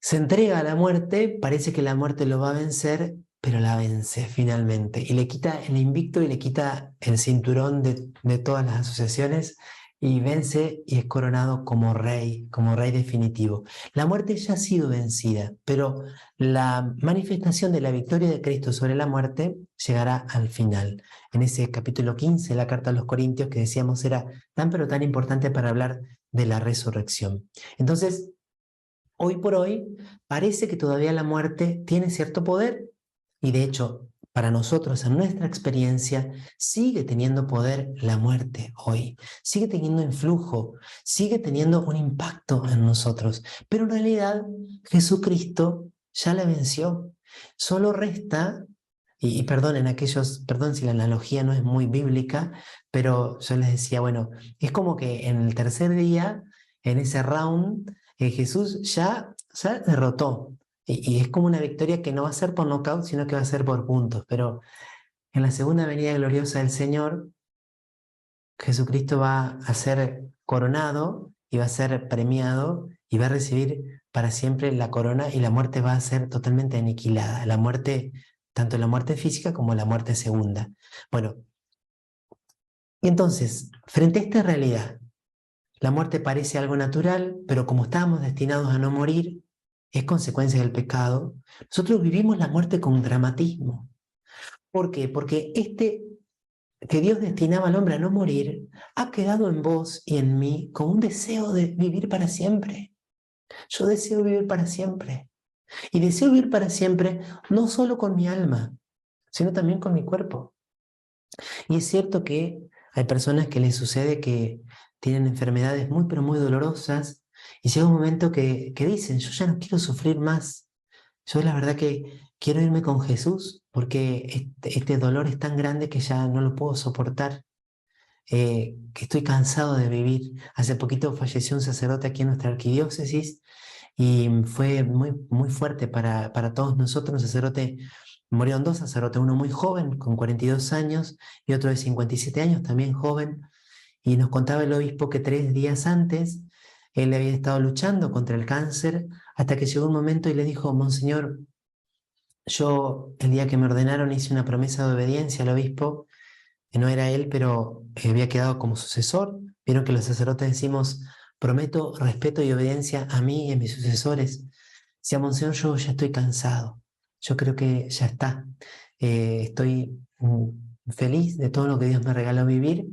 se entrega a la muerte, parece que la muerte lo va a vencer, pero la vence finalmente y le quita el invicto y le quita el cinturón de todas las asociaciones y vence y es coronado como rey definitivo. La muerte ya ha sido vencida, pero la manifestación de la victoria de Cristo sobre la muerte llegará al final. En ese capítulo 15 de la carta a los Corintios que decíamos era tan pero tan importante para hablar de la resurrección. Entonces, hoy por hoy parece que todavía la muerte tiene cierto poder y de hecho para nosotros en nuestra experiencia sigue teniendo poder la muerte hoy, sigue teniendo influjo, sigue teniendo un impacto en nosotros, pero en realidad Jesucristo ya la venció. Solo resta, y perdonen perdón si la analogía no es muy bíblica, pero yo les decía, bueno, es como que en el tercer día, en ese round, Jesús ya derrotó. Y es como una victoria que no va a ser por nocaut, sino que va a ser por puntos. Pero en la segunda venida gloriosa del Señor, Jesucristo va a ser coronado y va a ser premiado y va a recibir para siempre la corona y la muerte va a ser totalmente aniquilada. La muerte, tanto la muerte física como la muerte segunda. Bueno, y entonces, frente a esta realidad, la muerte parece algo natural, pero como estábamos destinados a no morir, es consecuencia del pecado. Nosotros vivimos la muerte con dramatismo. ¿Por qué? Porque que Dios destinaba al hombre a no morir, ha quedado en vos y en mí como un deseo de vivir para siempre. Yo deseo vivir para siempre. Y deseo vivir para siempre no solo con mi alma, sino también con mi cuerpo. Y es cierto que hay personas que les sucede que tienen enfermedades muy, pero muy dolorosas y llega un momento que dicen, yo ya no quiero sufrir más. Yo la verdad que quiero irme con Jesús porque este dolor es tan grande que ya no lo puedo soportar. Que estoy cansado de vivir. Hace poquito falleció un sacerdote aquí en nuestra arquidiócesis y fue muy, muy fuerte para todos nosotros. Un sacerdote, murieron dos sacerdotes, uno muy joven, con 42 años, y otro de 57 años, también joven. Y nos contaba el obispo que 3 días antes él había estado luchando contra el cáncer hasta que llegó un momento y le dijo, Monseñor, yo el día que me ordenaron hice una promesa de obediencia al obispo, que no era él, pero había quedado como sucesor. Vieron que los sacerdotes decimos, prometo respeto y obediencia a mí y a mis sucesores. Decía, Monseñor, yo ya estoy cansado, yo creo que ya está. Estoy feliz de todo lo que Dios me regaló vivir,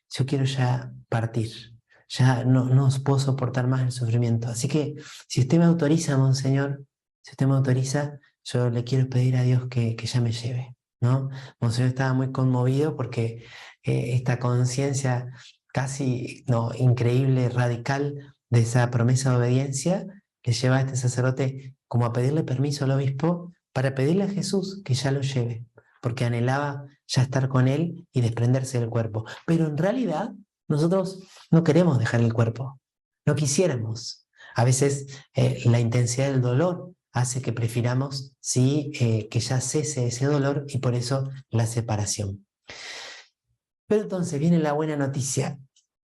yo quiero ya partir, ya no puedo soportar más el sufrimiento. Así que si usted me autoriza, Monseñor, si usted me autoriza, yo le quiero pedir a Dios que ya me lleve, ¿no? Monseñor estaba muy conmovido porque esta conciencia casi no, increíble, radical de esa promesa de obediencia le lleva a este sacerdote como a pedirle permiso al obispo para pedirle a Jesús que ya lo lleve, porque anhelaba ya estar con él y desprenderse del cuerpo. Pero en realidad nosotros no queremos dejar el cuerpo, no quisiéramos. A veces la intensidad del dolor hace que prefiramos sí, que ya cese ese dolor y por eso la separación. Pero entonces viene la buena noticia,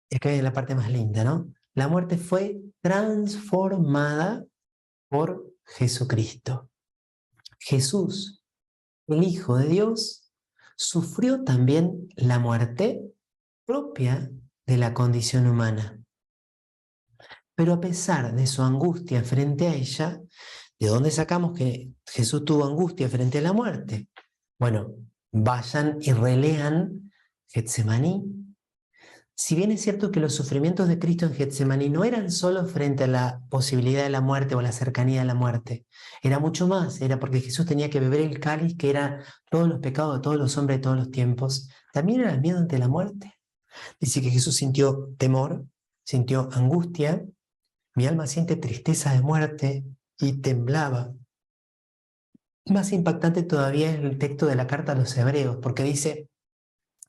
y acá viene la parte más linda, ¿no? La muerte fue transformada por Jesucristo. Jesús, el Hijo de Dios, sufrió también la muerte propia de la condición humana. Pero a pesar de su angustia frente a ella, ¿de dónde sacamos que Jesús tuvo angustia frente a la muerte? Bueno, vayan y relean Getsemaní. Si bien es cierto que los sufrimientos de Cristo en Getsemaní no eran solo frente a la posibilidad de la muerte o a la cercanía de la muerte, era mucho más, era porque Jesús tenía que beber el cáliz que era todos los pecados de todos los hombres de todos los tiempos, también era el miedo ante la muerte. Dice que Jesús sintió temor, sintió angustia, mi alma siente tristeza de muerte y temblaba. Más impactante todavía es el texto de la carta a los Hebreos, porque dice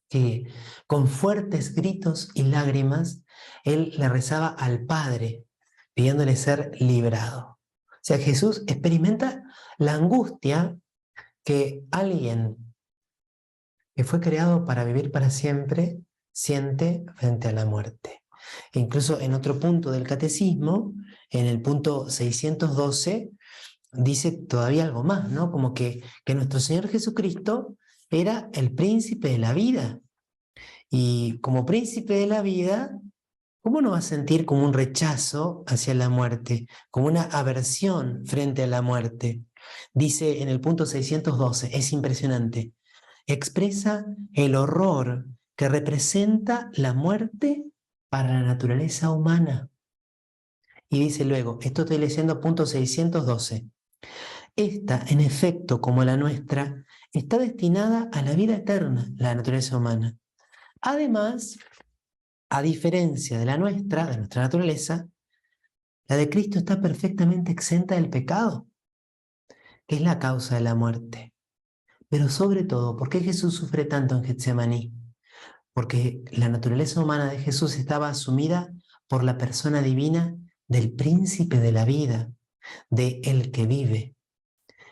que con fuertes gritos y lágrimas, él le rezaba al Padre, pidiéndole ser librado. O sea, Jesús experimenta la angustia que alguien que fue creado para vivir para siempre siente frente a la muerte. E incluso en otro punto del catecismo, en el punto 612, dice todavía algo más, ¿no? Como que nuestro Señor Jesucristo era el príncipe de la vida. Y como príncipe de la vida, ¿cómo no va a sentir como un rechazo hacia la muerte, como una aversión frente a la muerte? Dice en el punto 612, es impresionante, expresa el horror que representa la muerte para la naturaleza humana. Y dice luego, esto estoy leyendo punto 612, esta, en efecto, como la nuestra, está destinada a la vida eterna, la naturaleza humana. Además, a diferencia de de nuestra naturaleza, la de Cristo está perfectamente exenta del pecado, que es la causa de la muerte. Pero sobre todo, ¿por qué Jesús sufre tanto en Getsemaní? Porque la naturaleza humana de Jesús estaba asumida por la persona divina del príncipe de la vida, de el que vive.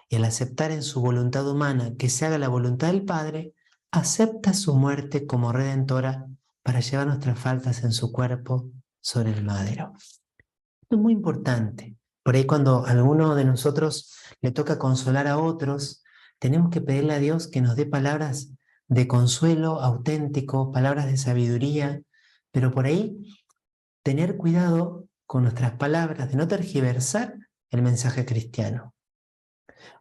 Y al aceptar en su voluntad humana que se haga la voluntad del Padre, acepta su muerte como redentora para llevar nuestras faltas en su cuerpo sobre el madero. Esto es muy importante. Por ahí cuando a alguno de nosotros le toca consolar a otros, tenemos que pedirle a Dios que nos dé palabras de consuelo auténtico, palabras de sabiduría, pero por ahí tener cuidado con nuestras palabras, de no tergiversar el mensaje cristiano.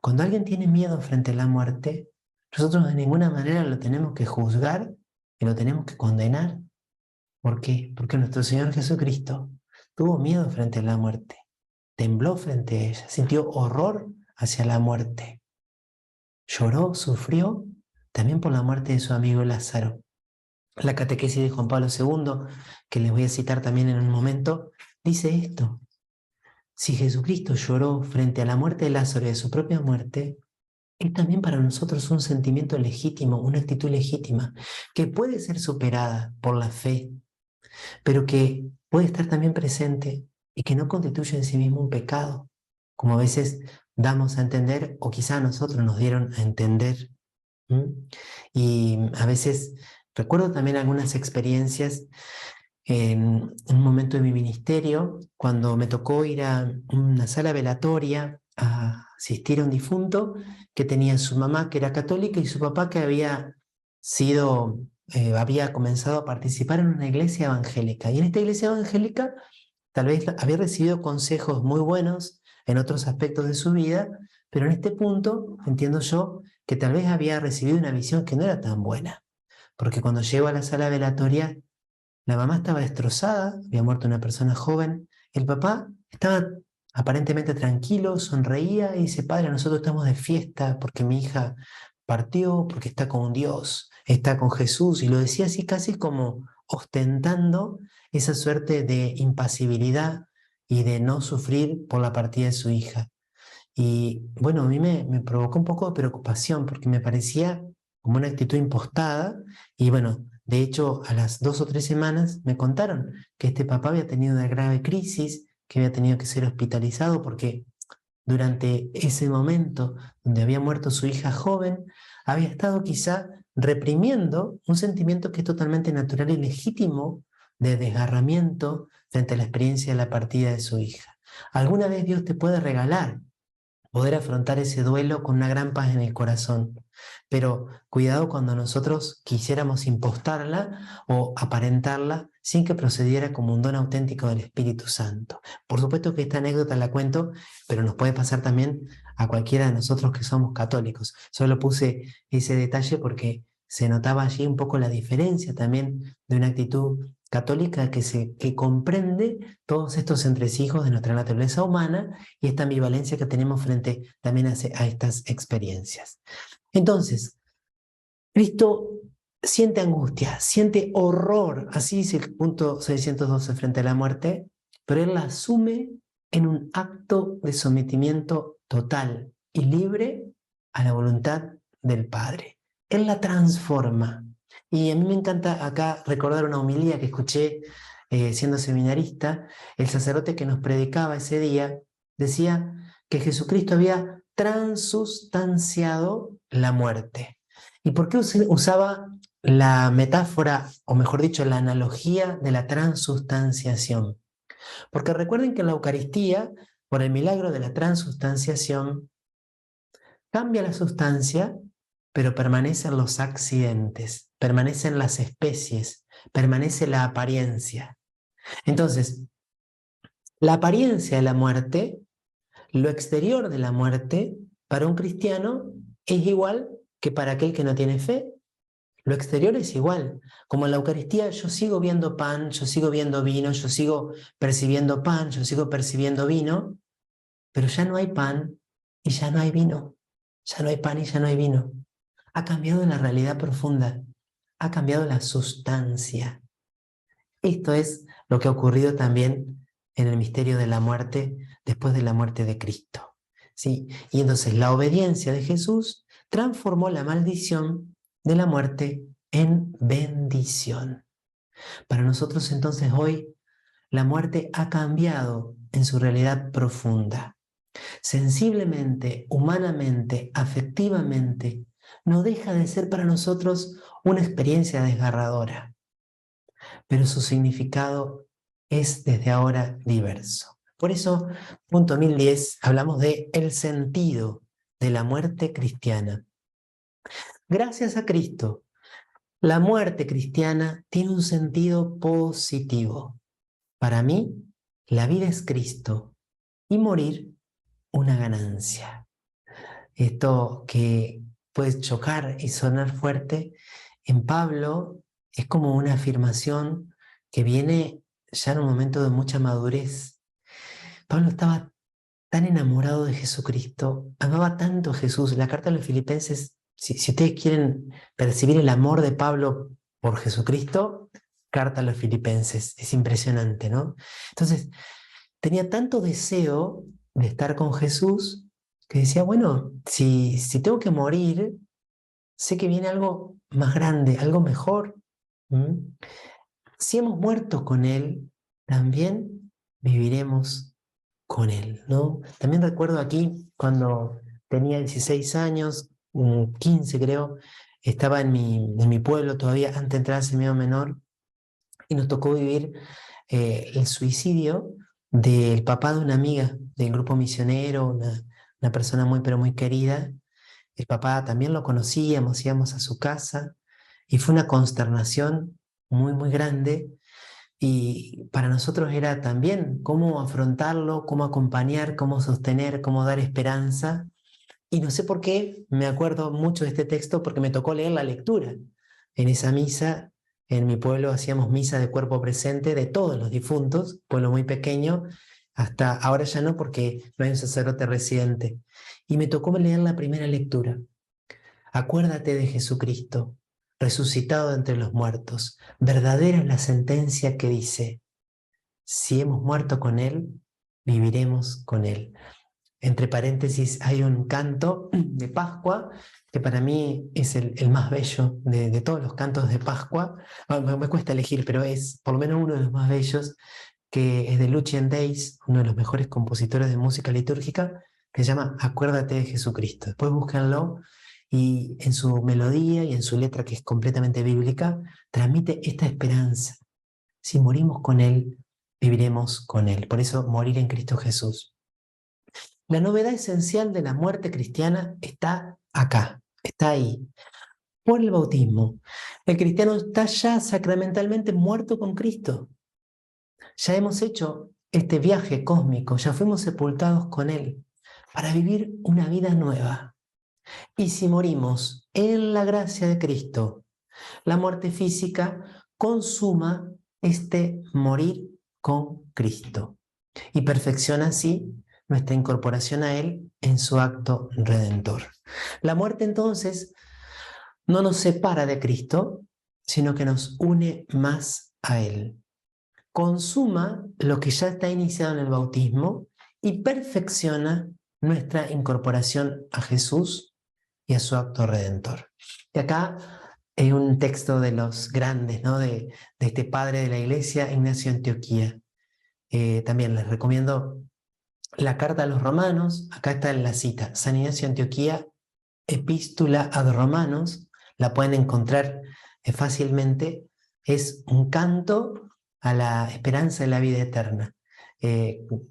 Cuando alguien tiene miedo frente a la muerte, nosotros de ninguna manera lo tenemos que juzgar y lo tenemos que condenar. ¿Por qué? Porque nuestro Señor Jesucristo tuvo miedo frente a la muerte, tembló frente a ella, sintió horror hacia la muerte, lloró, sufrió también por la muerte de su amigo Lázaro. La catequesis de Juan Pablo II, que les voy a citar también en un momento, dice esto: si Jesucristo lloró frente a la muerte de Lázaro y a su propia muerte, es también para nosotros un sentimiento legítimo, una actitud legítima, que puede ser superada por la fe, pero que puede estar también presente y que no constituye en sí mismo un pecado, como a veces damos a entender, o quizá a nosotros nos dieron a entender. ¿Mm? Y a veces recuerdo también algunas experiencias en un momento de mi ministerio, cuando me tocó ir a una sala velatoria a asistir a un difunto que tenía su mamá que era católica y su papá que había comenzado a participar en una iglesia evangélica. Y en esta iglesia evangélica tal vez había recibido consejos muy buenos en otros aspectos de su vida, pero en este punto entiendo yo que tal vez había recibido una visión que no era tan buena, porque cuando llego a la sala velatoria la mamá estaba destrozada, había muerto una persona joven. El papá estaba aparentemente tranquilo, sonreía y dice: padre, nosotros estamos de fiesta porque mi hija partió, porque está con Dios, está con Jesús. Y lo decía así casi como ostentando esa suerte de impasibilidad y de no sufrir por la partida de su hija. Y bueno, a mí me provocó un poco de preocupación porque me parecía como una actitud impostada. Y bueno, de hecho, a las 2 o 3 semanas me contaron que este papá había tenido una grave crisis, que había tenido que ser hospitalizado porque durante ese momento donde había muerto su hija joven, había estado quizá reprimiendo un sentimiento que es totalmente natural y legítimo de desgarramiento frente a la experiencia de la partida de su hija. Alguna vez Dios te puede regalar poder afrontar ese duelo con una gran paz en el corazón. Pero cuidado cuando nosotros quisiéramos impostarla o aparentarla sin que procediera como un don auténtico del Espíritu Santo. Por supuesto que esta anécdota la cuento, pero nos puede pasar también a cualquiera de nosotros que somos católicos. Solo puse ese detalle porque se notaba allí un poco la diferencia también de una actitud católica que comprende todos estos entresijos de nuestra naturaleza humana y esta ambivalencia que tenemos frente también a estas experiencias. Entonces, Cristo siente angustia, siente horror, así dice el punto 612 frente a la muerte, pero Él la asume en un acto de sometimiento total y libre a la voluntad del Padre. Él la transforma. Y a mí me encanta acá recordar una homilía que escuché siendo seminarista. El sacerdote que nos predicaba ese día decía que Jesucristo había transustanciado la muerte. ¿Y por qué usaba la metáfora, o mejor dicho, la analogía de la transustanciación? Porque recuerden que en la Eucaristía, por el milagro de la transustanciación, cambia la sustancia, pero permanecen los accidentes, permanecen las especies, permanece la apariencia. Entonces, la apariencia de la muerte, lo exterior de la muerte, para un cristiano es igual que para aquel que no tiene fe. Lo exterior es igual. Como en la Eucaristía yo sigo viendo pan, yo sigo viendo vino, yo sigo percibiendo pan, yo sigo percibiendo vino, pero ya no hay pan y ya no hay vino. Ya no hay pan y ya no hay vino. Ha cambiado la realidad profunda, ha cambiado la sustancia. Esto es lo que ha ocurrido también en el misterio de la muerte después de la muerte de Cristo. ¿Sí? Y entonces la obediencia de Jesús transformó la maldición de la muerte en bendición. Para nosotros entonces hoy la muerte ha cambiado en su realidad profunda. Sensiblemente, humanamente, afectivamente, no deja de ser para nosotros una experiencia desgarradora, pero su significado es desde ahora diverso. Por eso, punto 1010, hablamos de el sentido de la muerte cristiana. Gracias a Cristo, la muerte cristiana tiene un sentido positivo. Para mí, la vida es Cristo y morir una ganancia. Esto que puede chocar y sonar fuerte, en Pablo es como una afirmación que viene ya en un momento de mucha madurez. Pablo estaba tan enamorado de Jesucristo, amaba tanto a Jesús. La carta a los Filipenses, si ustedes quieren percibir el amor de Pablo por Jesucristo, carta a los Filipenses, es impresionante, ¿no? Entonces, tenía tanto deseo de estar con Jesús que decía, bueno, si tengo que morir, sé que viene algo más grande, algo mejor. ¿Mm? Si hemos muerto con Él, también viviremos con Él, ¿no? También recuerdo aquí cuando tenía 16 años, 15 creo, estaba en mi pueblo todavía antes de entrar al seminario menor y nos tocó vivir el suicidio del papá de una amiga del grupo misionero, una persona muy pero muy querida. El papá también lo conocíamos, íbamos a su casa y fue una consternación muy muy grande y para nosotros era también cómo afrontarlo, cómo acompañar, cómo sostener, cómo dar esperanza. Y no sé por qué me acuerdo mucho de este texto porque me tocó leer la lectura. En esa misa, en mi pueblo hacíamos misa de cuerpo presente de todos los difuntos, pueblo muy pequeño, hasta ahora ya no porque no hay un sacerdote residente. Y me tocó leer la primera lectura. Acuérdate de Jesucristo, resucitado de entre los muertos. Verdadera es la sentencia que dice, si hemos muerto con Él, viviremos con Él. Entre paréntesis hay un canto de Pascua que para mí es el más bello de todos los cantos de Pascua. Me cuesta elegir, pero es por lo menos uno de los más bellos, que es de Lucien Days, uno de los mejores compositores de música litúrgica, que se llama Acuérdate de Jesucristo. Después búsquenlo y en su melodía y en su letra, que es completamente bíblica, transmite esta esperanza. Si morimos con Él, viviremos con Él. Por eso morir en Cristo Jesús. La novedad esencial de la muerte cristiana está acá, está ahí, por el bautismo. El cristiano está ya sacramentalmente muerto con Cristo. Ya hemos hecho este viaje cósmico, ya fuimos sepultados con Él para vivir una vida nueva. Y si morimos en la gracia de Cristo, la muerte física consuma este morir con Cristo y perfecciona así nuestra incorporación a Él en su acto redentor. La muerte entonces no nos separa de Cristo, sino que nos une más a Él. Consuma lo que ya está iniciado en el bautismo y perfecciona nuestra incorporación a Jesús y a su acto redentor. Y acá hay un texto de los grandes, ¿no? de este padre de la iglesia, Ignacio de Antioquía. También les recomiendo la carta a los romanos. Acá está la cita, San Ignacio de Antioquía, Epístola ad Romanos, la pueden encontrar fácilmente. Es un canto a la esperanza de la vida eterna.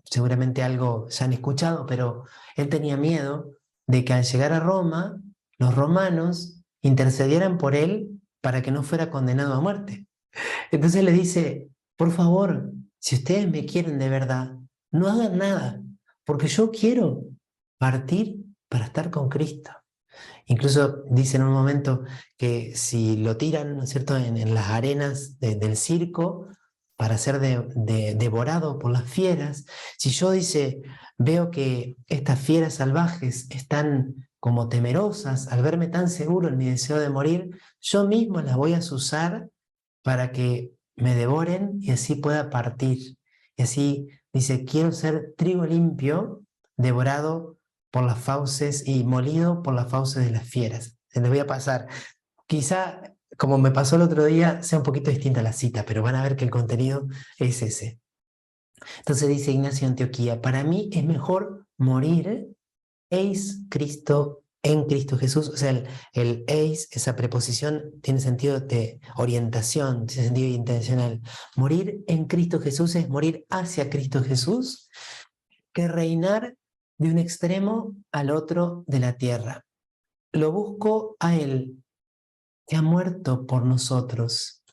Seguramente algo ya han escuchado, pero él tenía miedo de que al llegar a Roma, los romanos intercedieran por él para que no fuera condenado a muerte. Entonces le dice, por favor, si ustedes me quieren de verdad, no hagan nada, porque yo quiero partir para estar con Cristo. Incluso dice en un momento que si lo tiran, ¿no es cierto?, en las arenas del circo para ser devorado por las fieras, si yo, dice, veo que estas fieras salvajes están como temerosas al verme tan seguro en mi deseo de morir, yo mismo las voy a azuzar para que me devoren y así pueda partir. Y así dice, quiero ser trigo limpio, devorado por las fauces y molido por las fauces de las fieras. Se les voy a pasar. Quizá, como me pasó el otro día, sea un poquito distinta la cita, pero van a ver que el contenido es ese. Entonces dice Ignacio de Antioquía, para mí es mejor morir eis Cristo, en Cristo Jesús. O sea, el eis, esa preposición, tiene sentido de orientación, tiene sentido intencional. Morir en Cristo Jesús es morir hacia Cristo Jesús que reinar de un extremo al otro de la tierra. Lo busco a Él, que ha muerto por nosotros.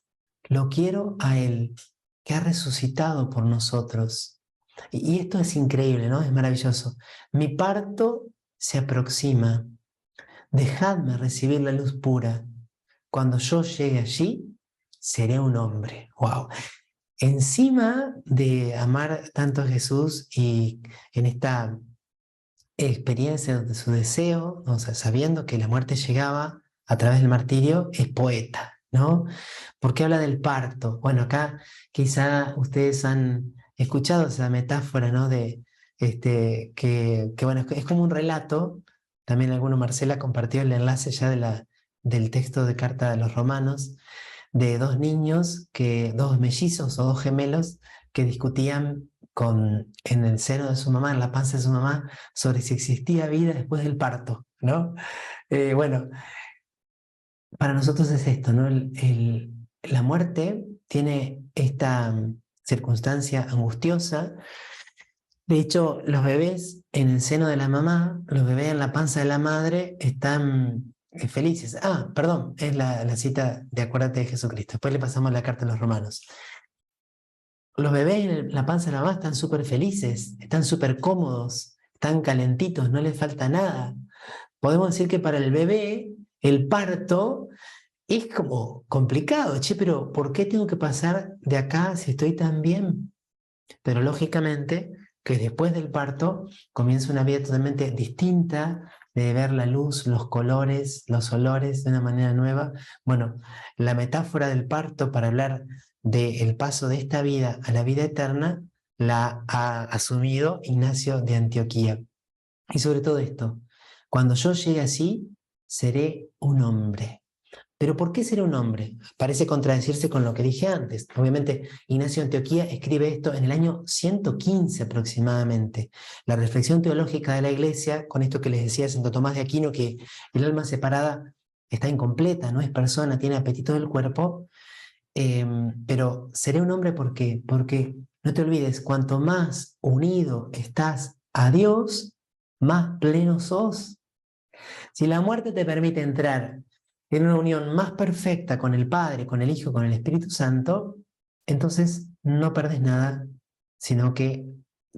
Lo quiero a Él, que ha resucitado por nosotros. Y esto es increíble, ¿no? Es maravilloso. Mi parto se aproxima. Dejadme recibir la luz pura. Cuando yo llegue allí, seré un hombre. ¡Wow! Encima de amar tanto a Jesús y en esta experiencia de su deseo, o sea, sabiendo que la muerte llegaba a través del martirio, es poeta, ¿no? Porque habla del parto. Bueno, acá quizá ustedes han escuchado esa metáfora, ¿no? De que bueno, es como un relato. También alguno, Marcela compartió el enlace ya del texto de Carta de los Romanos, de dos niños, dos mellizos o dos gemelos que discutían en el seno de su mamá, en la panza de su mamá, sobre si existía vida después del parto, ¿no? Bueno, para nosotros es esto, ¿no? La muerte tiene esta circunstancia angustiosa. De hecho, los bebés en el seno de la mamá, los bebés en la panza de la madre están felices. Ah, perdón, es la cita de Acuérdate de Jesucristo. Después le pasamos la carta a los romanos. Los bebés en la panza de la mamá están súper felices, están súper cómodos, están calentitos, no les falta nada. Podemos decir que para el bebé el parto es como complicado. Che, pero ¿por qué tengo que pasar de acá si estoy tan bien? Pero lógicamente que después del parto comienza una vida totalmente distinta, de ver la luz, los colores, los olores de una manera nueva. Bueno, la metáfora del parto para hablar del paso de esta vida a la vida eterna la ha asumido Ignacio de Antioquía. Y sobre todo esto, cuando yo llegue así, seré un hombre. Pero ¿por qué ser un hombre? Parece contradecirse con lo que dije antes. Obviamente, Ignacio de Antioquía escribe esto en el año 115 aproximadamente. La reflexión teológica de la Iglesia, con esto que les decía Santo Tomás de Aquino, que el alma separada está incompleta, no es persona, tiene apetito del cuerpo, pero seré un hombre ¿por qué? Porque no te olvides, cuanto más unido estás a Dios, más pleno sos. Si la muerte te permite entrar en una unión más perfecta con el Padre, con el Hijo, con el Espíritu Santo, entonces no perdés nada, sino que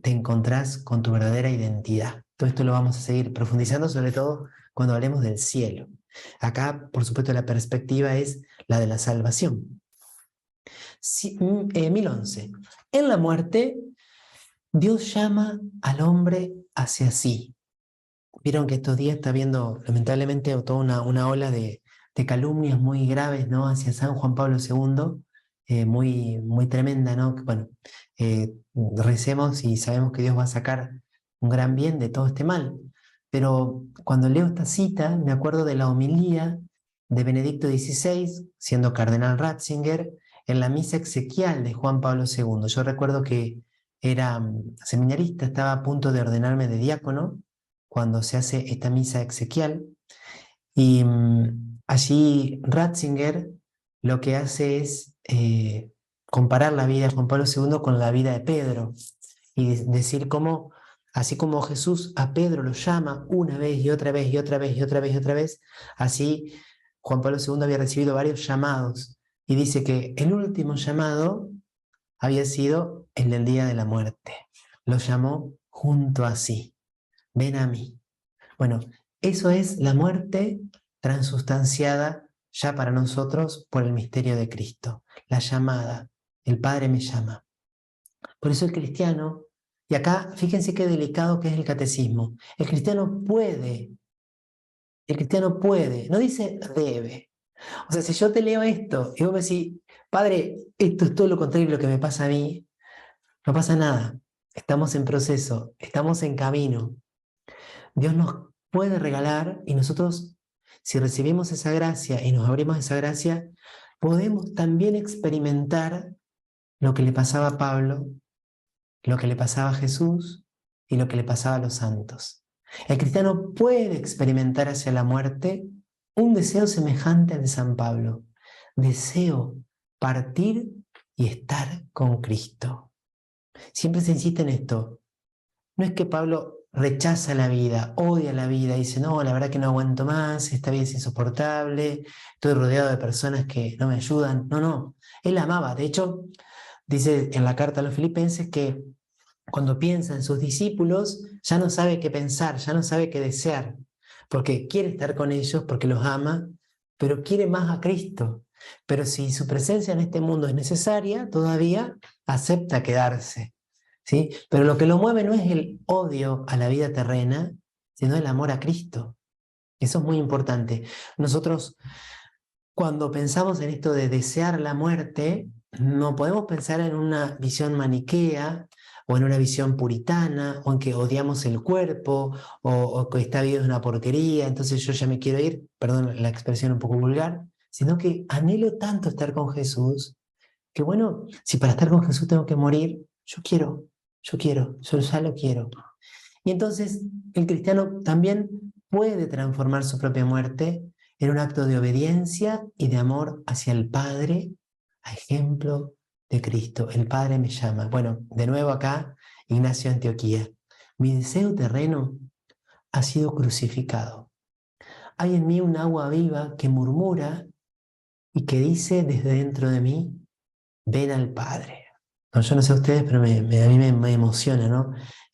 te encontrás con tu verdadera identidad. Todo esto lo vamos a seguir profundizando, sobre todo cuando hablemos del cielo. Acá, por supuesto, la perspectiva es la de la salvación. 1011. En la muerte, Dios llama al hombre hacia sí. Vieron que estos días está habiendo lamentablemente toda una ola de calumnias muy graves, ¿no? Hacia San Juan Pablo II, muy, muy tremenda, ¿no? Que, bueno, recemos y sabemos que Dios va a sacar un gran bien de todo este mal. Pero cuando leo esta cita, me acuerdo de la homilía de Benedicto XVI, siendo cardenal Ratzinger, en la misa exequial de Juan Pablo II. Yo recuerdo que era seminarista, estaba a punto de ordenarme de diácono cuando se hace esta misa exequial. Y allí Ratzinger lo que hace es comparar la vida de Juan Pablo II con la vida de Pedro y decir cómo, así como Jesús a Pedro lo llama una vez y otra vez y otra vez y otra vez y otra vez, así Juan Pablo II había recibido varios llamados y dice que el último llamado había sido el del día de la muerte. Lo llamó junto a sí. Ven a mí. Bueno, eso es la muerte transustanciada ya para nosotros por el misterio de Cristo. La llamada. El Padre me llama. Por eso el cristiano, y acá fíjense qué delicado que es el catecismo, el cristiano puede, no dice debe. O sea, si yo te leo esto y vos me decís, Padre, esto es todo lo contrario de lo que me pasa a mí, no pasa nada. Estamos en proceso, estamos en camino. Dios nos puede regalar y nosotros, si recibimos esa gracia y nos abrimos a esa gracia, podemos también experimentar lo que le pasaba a Pablo, lo que le pasaba a Jesús y lo que le pasaba a los santos. El cristiano puede experimentar hacia la muerte un deseo semejante al de San Pablo. Deseo partir y estar con Cristo. Siempre se insiste en esto. No es que Pablo rechaza la vida, odia la vida, dice, no, la verdad que no aguanto más, esta vida es insoportable, estoy rodeado de personas que no me ayudan. No, no, él amaba. De hecho, dice en la carta a los filipenses que cuando piensa en sus discípulos, ya no sabe qué pensar, ya no sabe qué desear, porque quiere estar con ellos, porque los ama, pero quiere más a Cristo. Pero si su presencia en este mundo es necesaria, todavía acepta quedarse, ¿sí? Pero lo que lo mueve no es el odio a la vida terrena, sino el amor a Cristo. Eso es muy importante. Nosotros, cuando pensamos en esto de desear la muerte, no podemos pensar en una visión maniquea o en una visión puritana o en que odiamos el cuerpo o que esta vida es una porquería, entonces yo ya me quiero ir, perdón la expresión un poco vulgar, sino que anhelo tanto estar con Jesús que bueno, si para estar con Jesús tengo que morir, yo ya lo quiero. Y entonces el cristiano también puede transformar su propia muerte en un acto de obediencia y de amor hacia el Padre, a ejemplo de Cristo. El Padre me llama. Bueno, de nuevo acá, Ignacio de Antioquía. Mi deseo terreno ha sido crucificado. Hay en mí un agua viva que murmura y que dice desde dentro de mí, ven al Padre. No, yo no sé a ustedes, pero a mí me emociona, ¿no?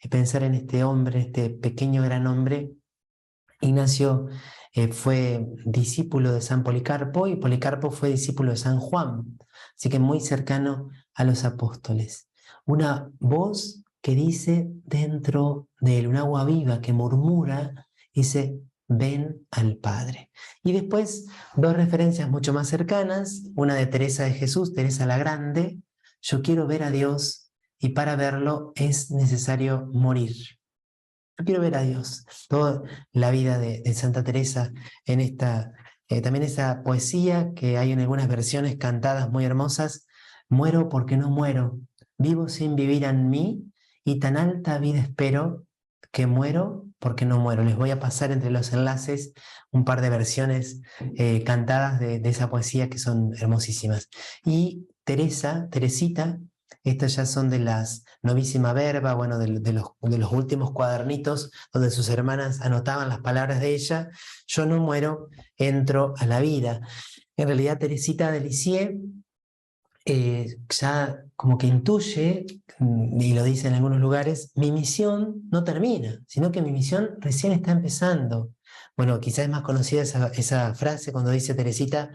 Pensar en este hombre, este pequeño gran hombre. Ignacio fue discípulo de San Policarpo y Policarpo fue discípulo de San Juan, así que muy cercano a los apóstoles. Una voz que dice dentro de él, un agua viva que murmura, dice, ven al Padre. Y después dos referencias mucho más cercanas, una de Teresa de Jesús, Teresa la Grande, yo quiero ver a Dios y para verlo es necesario morir. Yo quiero ver a Dios. Toda la vida de Santa Teresa en esta, también esa poesía que hay en algunas versiones cantadas muy hermosas. Muero porque no muero, vivo sin vivir en mí y tan alta vida espero que muero porque no muero. Les voy a pasar entre los enlaces un par de versiones cantadas de esa poesía que son hermosísimas. Y Teresa, Teresita, estas ya son de las Novísima Verba, bueno, de los últimos cuadernitos donde sus hermanas anotaban las palabras de ella. Yo no muero, entro a la vida. En realidad, Teresita de Lisieux ya como que intuye, y lo dice en algunos lugares, mi misión no termina, sino que mi misión recién está empezando. Bueno, quizás es más conocida esa frase cuando dice Teresita,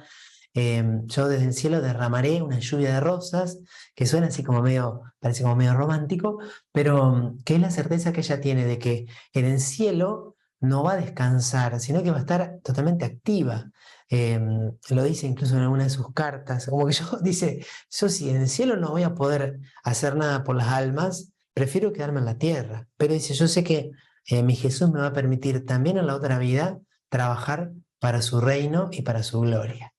yo desde el cielo derramaré una lluvia de rosas, que suena así como medio, parece como medio romántico, pero que es la certeza que ella tiene de que en el cielo no va a descansar, sino que va a estar totalmente activa. Lo dice incluso en alguna de sus cartas, como que yo dice, yo si en el cielo no voy a poder hacer nada por las almas, prefiero quedarme en la tierra. Pero dice, yo sé que mi Jesús me va a permitir también en la otra vida trabajar para su reino y para su gloria.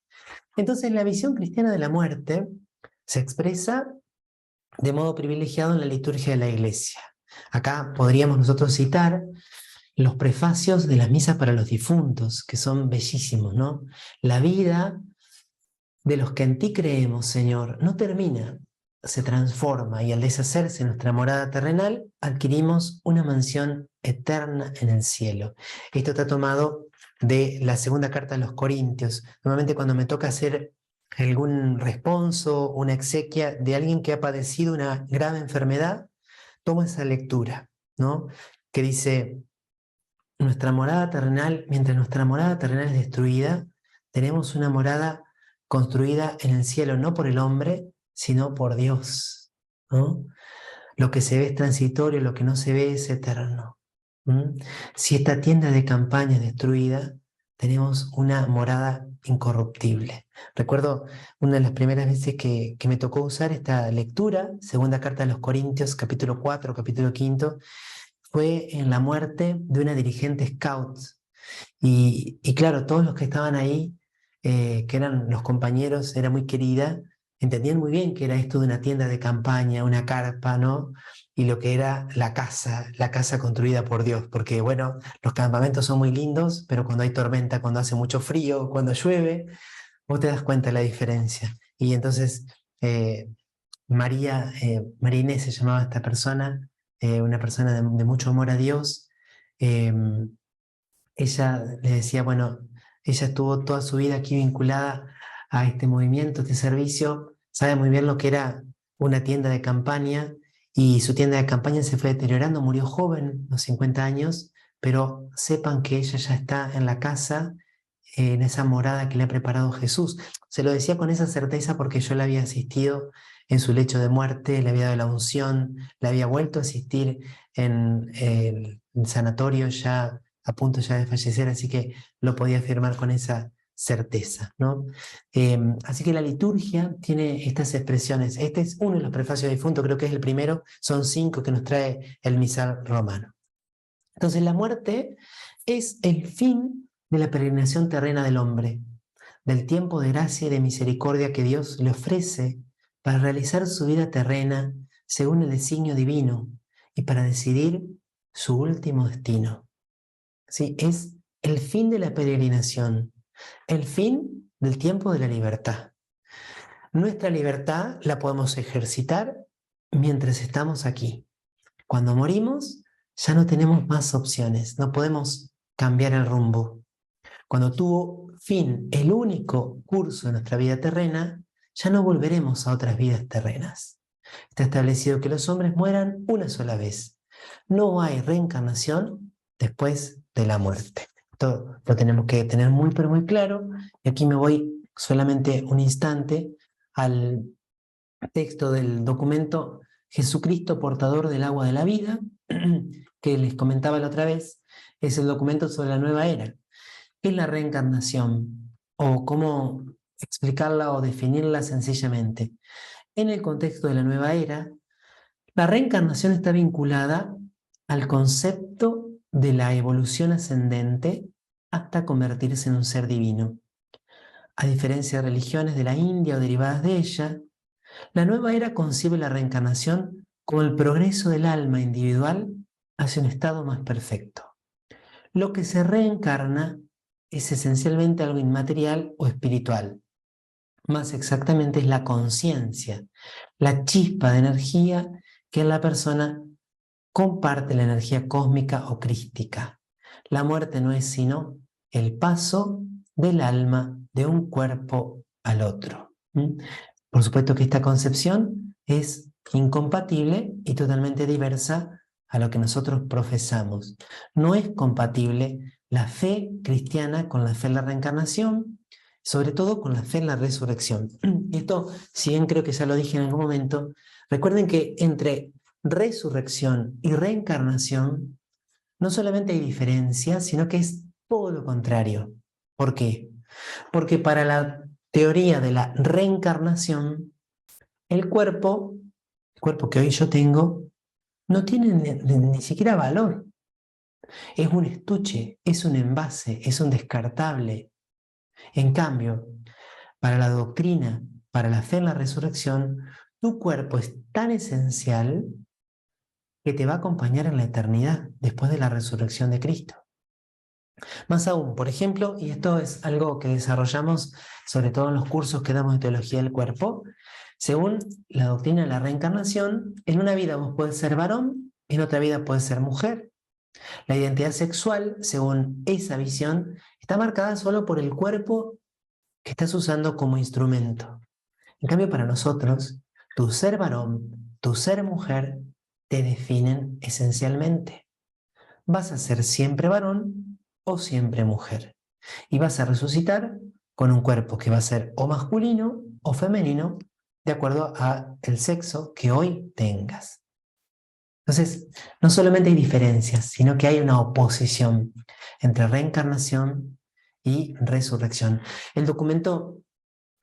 Entonces, la visión cristiana de la muerte se expresa de modo privilegiado en la liturgia de la Iglesia. Acá podríamos nosotros citar los prefacios de las misas para los difuntos, que son bellísimos, ¿no? La vida de los que en ti creemos, Señor, no termina, se transforma y al deshacerse nuestra morada terrenal, adquirimos una mansión eterna en el cielo. Esto está tomado de la segunda carta a los Corintios. Normalmente cuando me toca hacer algún responso, una exequia de alguien que ha padecido una grave enfermedad, tomo esa lectura, ¿no? Que dice, nuestra morada terrenal, mientras nuestra morada terrenal es destruida, tenemos una morada construida en el cielo, no por el hombre, sino por Dios, ¿no? Lo que se ve es transitorio, lo que no se ve es eterno. ¿Mm? Si esta tienda de campaña es destruida, tenemos una morada incorruptible. Recuerdo una de las primeras veces que me tocó usar esta lectura, segunda carta a los Corintios, capítulo 4, capítulo 5, fue en la muerte de una dirigente scout. Y claro, todos los que estaban ahí, que eran los compañeros, era muy querida, entendían muy bien que era esto de una tienda de campaña, una carpa, ¿no? Y lo que era la casa construida por Dios. Porque, bueno, los campamentos son muy lindos, pero cuando hay tormenta, cuando hace mucho frío, cuando llueve, vos te das cuenta de la diferencia. Y entonces, María Inés se llamaba esta persona, una persona de mucho amor a Dios. Eh, Ella le decía, bueno, ella estuvo toda su vida aquí vinculada a este movimiento, a este servicio, sabe muy bien lo que era una tienda de campaña y su tienda de campaña se fue deteriorando, murió joven, a los 50 años, pero sepan que ella ya está en la casa, en esa morada que le ha preparado Jesús. Se lo decía con esa certeza porque yo le había asistido en su lecho de muerte, le había dado la unción, le había vuelto a asistir en el sanatorio ya a punto ya de fallecer, así que lo podía afirmar con esa certeza, ¿no? Así que la liturgia tiene estas expresiones. Este es uno de los prefacios de difunto, creo que es el primero, son 5 que nos trae el misal romano. Entonces la muerte es el fin de la peregrinación terrena del hombre, del tiempo de gracia y de misericordia que Dios le ofrece para realizar su vida terrena según el designio divino y para decidir su último destino. ¿Sí? Es el fin de la peregrinación, el fin del tiempo de la libertad. Nuestra libertad la podemos ejercitar mientras estamos aquí. Cuando morimos, ya no tenemos más opciones, no podemos cambiar el rumbo. Cuando tuvo fin el único curso de nuestra vida terrena, ya no volveremos a otras vidas terrenas. Está establecido que los hombres mueran una sola vez. No hay reencarnación después de la muerte. Esto lo tenemos que tener muy, pero muy claro. Y aquí me voy solamente un instante al texto del documento Jesucristo, portador del agua de la vida, que les comentaba la otra vez. Es el documento sobre la nueva era. ¿Qué es la reencarnación? O cómo explicarla o definirla sencillamente. En el contexto de la nueva era, la reencarnación está vinculada al concepto de la evolución ascendente hasta convertirse en un ser divino. A diferencia de religiones de la India o derivadas de ella, la nueva era concibe la reencarnación como el progreso del alma individual hacia un estado más perfecto. Lo que se reencarna es esencialmente algo inmaterial o espiritual. Más exactamente es la conciencia, la chispa de energía que en la persona comparte la energía cósmica o crística. La muerte no es sino el paso del alma de un cuerpo al otro. Por supuesto que esta concepción es incompatible y totalmente diversa a lo que nosotros profesamos. No es compatible la fe cristiana con la fe en la reencarnación, sobre todo con la fe en la resurrección. Esto, si bien creo que ya lo dije en algún momento, recuerden que entre resurrección y reencarnación no solamente hay diferencia, sino que es todo lo contrario. ¿Por qué? Porque para la teoría de la reencarnación, el cuerpo que hoy yo tengo, no tiene ni siquiera valor. Es un estuche, es un envase, es un descartable. En cambio, para la doctrina, para la fe en la resurrección, tu cuerpo es tan esencial que te va a acompañar en la eternidad después de la resurrección de Cristo. Más aún, por ejemplo, y esto es algo que desarrollamos sobre todo en los cursos que damos de teología del cuerpo, según la doctrina de la reencarnación, en una vida vos podés ser varón, en otra vida podés ser mujer. La identidad sexual, según esa visión, está marcada solo por el cuerpo que estás usando como instrumento. En cambio, para nosotros, tu ser varón, tu ser mujer, te definen esencialmente. Vas a ser siempre varón o siempre mujer. Y vas a resucitar con un cuerpo que va a ser o masculino o femenino, de acuerdo a el sexo que hoy tengas. Entonces, no solamente hay diferencias, sino que hay una oposición entre reencarnación y resurrección. El documento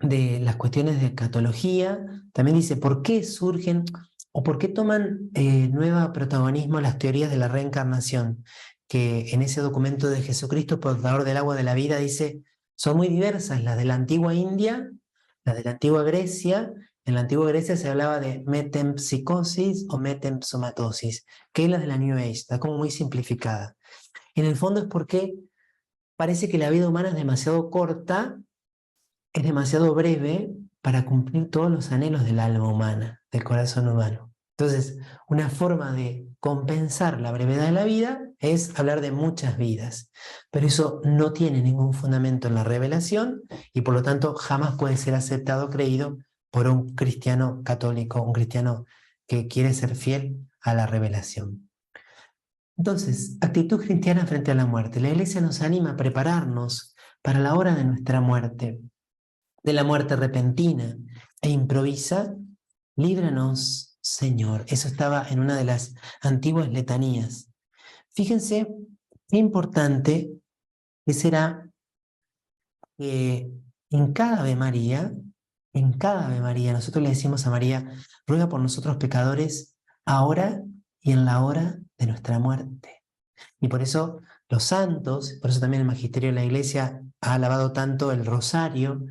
de las cuestiones de escatología también dice por qué surgen o por qué toman nuevo protagonismo las teorías de la reencarnación, que en ese documento de Jesucristo, portador del agua de la vida, dice, son muy diversas las de la antigua India, las de la antigua Grecia. En la antigua Grecia se hablaba de metempsicosis o metempsomatosis, que es la de la New Age, está como muy simplificada. En el fondo es porque parece que la vida humana es demasiado corta, es demasiado breve para cumplir todos los anhelos del alma humana, del corazón humano. Entonces, una forma de compensar la brevedad de la vida es hablar de muchas vidas. Pero eso no tiene ningún fundamento en la revelación y por lo tanto jamás puede ser aceptado o creído por un cristiano católico, un cristiano que quiere ser fiel a la revelación. Entonces, actitud cristiana frente a la muerte. La Iglesia nos anima a prepararnos para la hora de nuestra muerte, de la muerte repentina e improvisa. Líbranos, Señor. Eso estaba en una de las antiguas letanías. Fíjense qué importante que será que en cada Ave María, nosotros le decimos a María, ruega por nosotros pecadores, ahora y en la hora de nuestra muerte. Y por eso los santos, por eso también el magisterio de la Iglesia ha alabado tanto el rosario.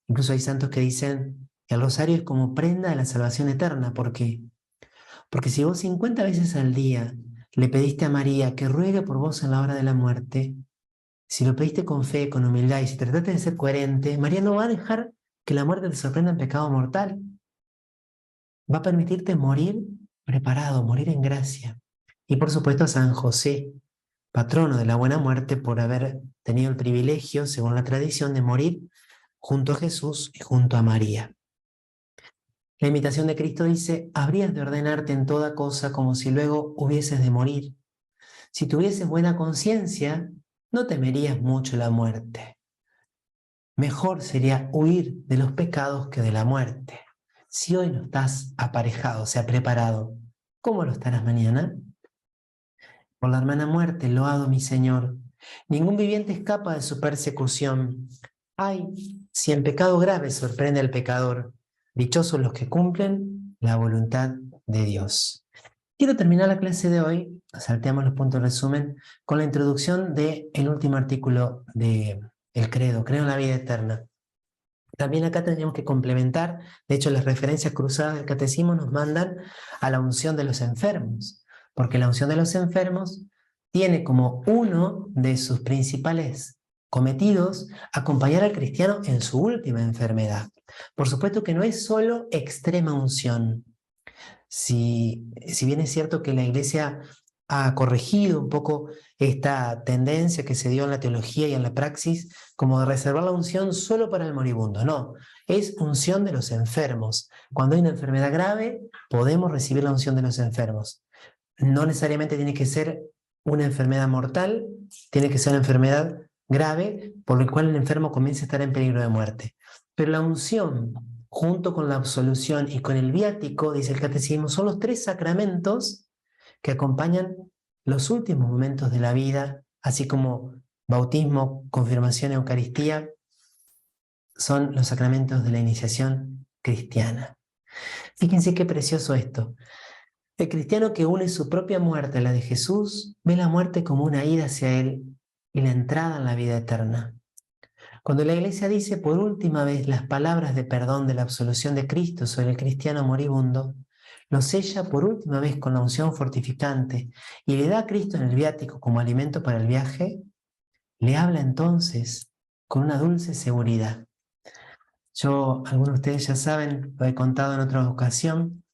Incluso hay santos que dicen que el rosario es como prenda de la salvación eterna. ¿Por qué? Porque si vos 50 veces al día le pediste a María que ruegue por vos en la hora de la muerte, si lo pediste con fe, con humildad y si trataste de ser coherente, María no va a dejar que la muerte te sorprenda en pecado mortal. Va a permitirte morir preparado, morir en gracia. Y por supuesto a San José, patrono de la buena muerte, por haber tenido el privilegio, según la tradición, de morir junto a Jesús y junto a María. La imitación de Cristo dice, habrías de ordenarte en toda cosa como si luego hubieses de morir. Si tuvieses buena conciencia, no temerías mucho la muerte. Mejor sería huir de los pecados que de la muerte. Si hoy no estás aparejado, o sea, preparado, ¿cómo lo estarás mañana? Por la hermana muerte, loado mi Señor. Ningún viviente escapa de su persecución. Ay, si en pecado grave sorprende al pecador, dichosos los que cumplen la voluntad de Dios. Quiero terminar la clase de hoy, salteamos los puntos de resumen, con la introducción del último artículo del credo, creo en la vida eterna. También acá tendríamos que complementar, de hecho las referencias cruzadas del catecismo nos mandan a la unción de los enfermos, porque la unción de los enfermos tiene como uno de sus principales cometidos acompañar al cristiano en su última enfermedad. Por supuesto que no es solo extrema unción. Si bien es cierto que la Iglesia ha corregido un poco esta tendencia que se dio en la teología y en la praxis, como de reservar la unción solo para el moribundo. No, es unción de los enfermos. Cuando hay una enfermedad grave, podemos recibir la unción de los enfermos. No necesariamente tiene que ser una enfermedad mortal, tiene que ser una enfermedad grave, por lo cual el enfermo comienza a estar en peligro de muerte. Pero la unción, junto con la absolución y con el viático, dice el catecismo, son los tres sacramentos que acompañan los últimos momentos de la vida, así como bautismo, confirmación y Eucaristía, son los sacramentos de la iniciación cristiana. Fíjense qué precioso esto. El cristiano que une su propia muerte a la de Jesús ve la muerte como una ida hacia Él y la entrada en la vida eterna. Cuando la Iglesia dice por última vez las palabras de perdón de la absolución de Cristo sobre el cristiano moribundo, lo sella por última vez con la unción fortificante y le da a Cristo en el viático como alimento para el viaje, le habla entonces con una dulce seguridad. Yo, algunos de ustedes ya saben, lo he contado en otra ocasión,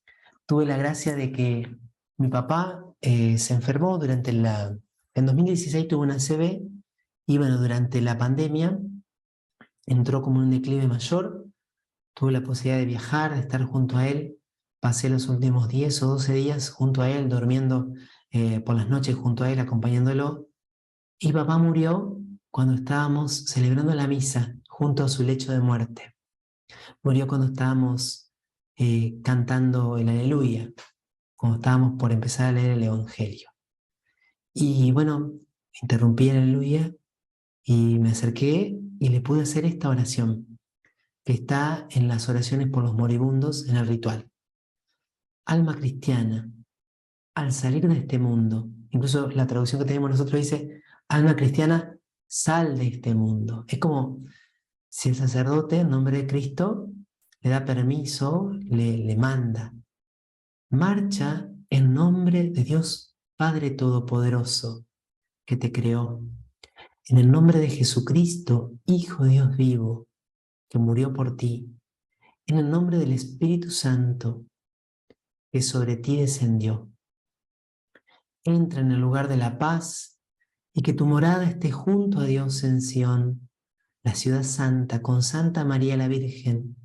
tuve la gracia de que mi papá se enfermó en 2016 tuvo una ACV y bueno, durante la pandemia entró como en un declive mayor, tuve la posibilidad de viajar, de estar junto a él, pasé los últimos 10 o 12 días junto a él, durmiendo por las noches junto a él, acompañándolo, y papá murió cuando estábamos celebrando la misa junto a su lecho de muerte. Murió cuando estábamos cantando el Aleluya, cuando estábamos por empezar a leer el Evangelio. Y bueno, interrumpí el Aleluya y me acerqué y le pude hacer esta oración, que está en las oraciones por los moribundos en el ritual. Alma cristiana, al salir de este mundo, incluso la traducción que tenemos nosotros dice, alma cristiana, sal de este mundo. Es como si el sacerdote, en nombre de Cristo, le da permiso, le manda. Marcha en nombre de Dios Padre Todopoderoso, que te creó. En el nombre de Jesucristo, Hijo de Dios vivo, que murió por ti. En el nombre del Espíritu Santo, que sobre ti descendió. entra en el lugar de la paz y que tu morada esté junto a Dios en Sión, la ciudad santa, con Santa María la Virgen,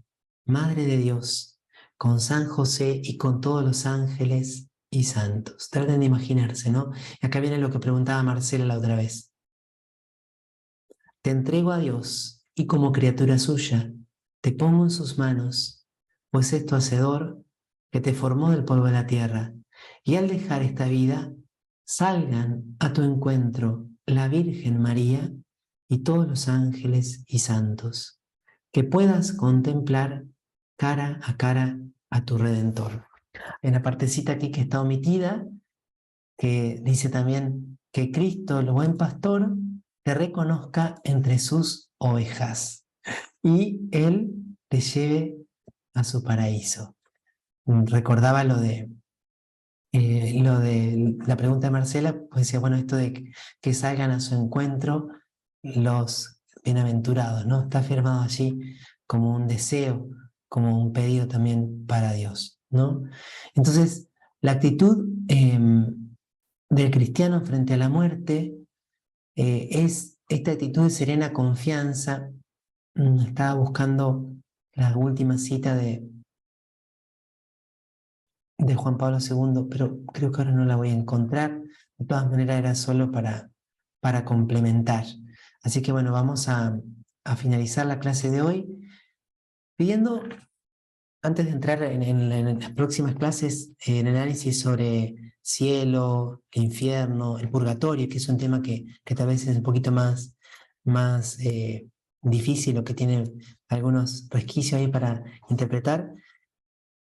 Madre de Dios, con San José y con todos los ángeles y santos. Traten de imaginarse, ¿no? Y acá viene lo que preguntaba Marcela la otra vez. Te entrego a Dios y como criatura suya, te pongo en sus manos, pues es tu hacedor que te formó del polvo de la tierra. Y al dejar esta vida, salgan a tu encuentro la Virgen María y todos los ángeles y santos, que puedas contemplar cara a tu Redentor. En la partecita aquí que está omitida, que dice también que Cristo, el buen pastor, te reconozca entre sus ovejas y Él te lleve a su paraíso. Recordaba lo de la pregunta de Marcela, pues decía, bueno, esto de que salgan a su encuentro los bienaventurados, ¿no? Está afirmado allí como un deseo, como un pedido también para Dios, ¿no? Entonces, la actitud del cristiano frente a la muerte es esta actitud de serena confianza. Estaba buscando la última cita de Juan Pablo II, pero creo que ahora no la voy a encontrar. De todas maneras era solo para complementar. Así que bueno, vamos a finalizar la clase de hoy pidiendo, antes de entrar en las próximas clases, en análisis sobre cielo, infierno, el purgatorio, que es un tema que tal vez es un poquito más difícil o que tiene algunos resquicios ahí para interpretar,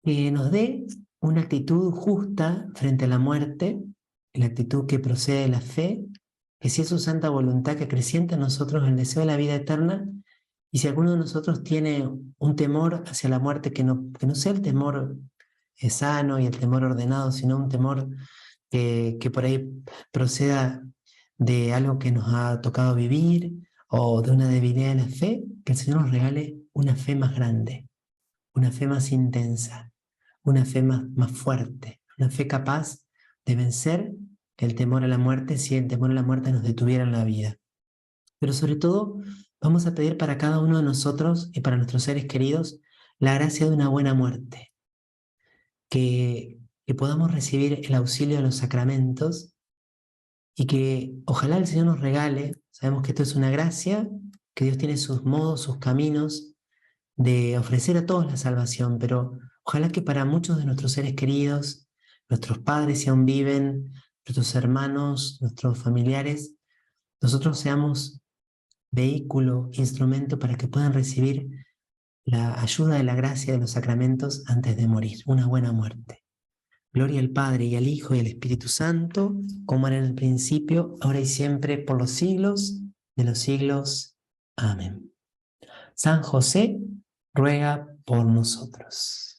que nos dé una actitud justa frente a la muerte, la actitud que procede de la fe, que si es su santa voluntad que acrecienta en nosotros el deseo de la vida eterna, y si alguno de nosotros tiene un temor hacia la muerte que no sea el temor sano y el temor ordenado, sino un temor que por ahí proceda de algo que nos ha tocado vivir o de una debilidad de la fe, que el Señor nos regale una fe más grande, una fe más intensa, una fe más fuerte, una fe capaz de vencer el temor a la muerte si el temor a la muerte nos detuviera en la vida. Pero sobre todo, vamos a pedir para cada uno de nosotros y para nuestros seres queridos la gracia de una buena muerte, que podamos recibir el auxilio de los sacramentos y que ojalá el Señor nos regale, sabemos que esto es una gracia, que Dios tiene sus modos, sus caminos de ofrecer a todos la salvación, pero ojalá que para muchos de nuestros seres queridos, nuestros padres si aún viven, nuestros hermanos, nuestros familiares, nosotros seamos vehículo, instrumento para que puedan recibir la ayuda de la gracia de los sacramentos antes de morir, una buena muerte. Gloria al Padre y al Hijo y al Espíritu Santo, como era en el principio, ahora y siempre, por los siglos de los siglos. Amén. San José, ruega por nosotros.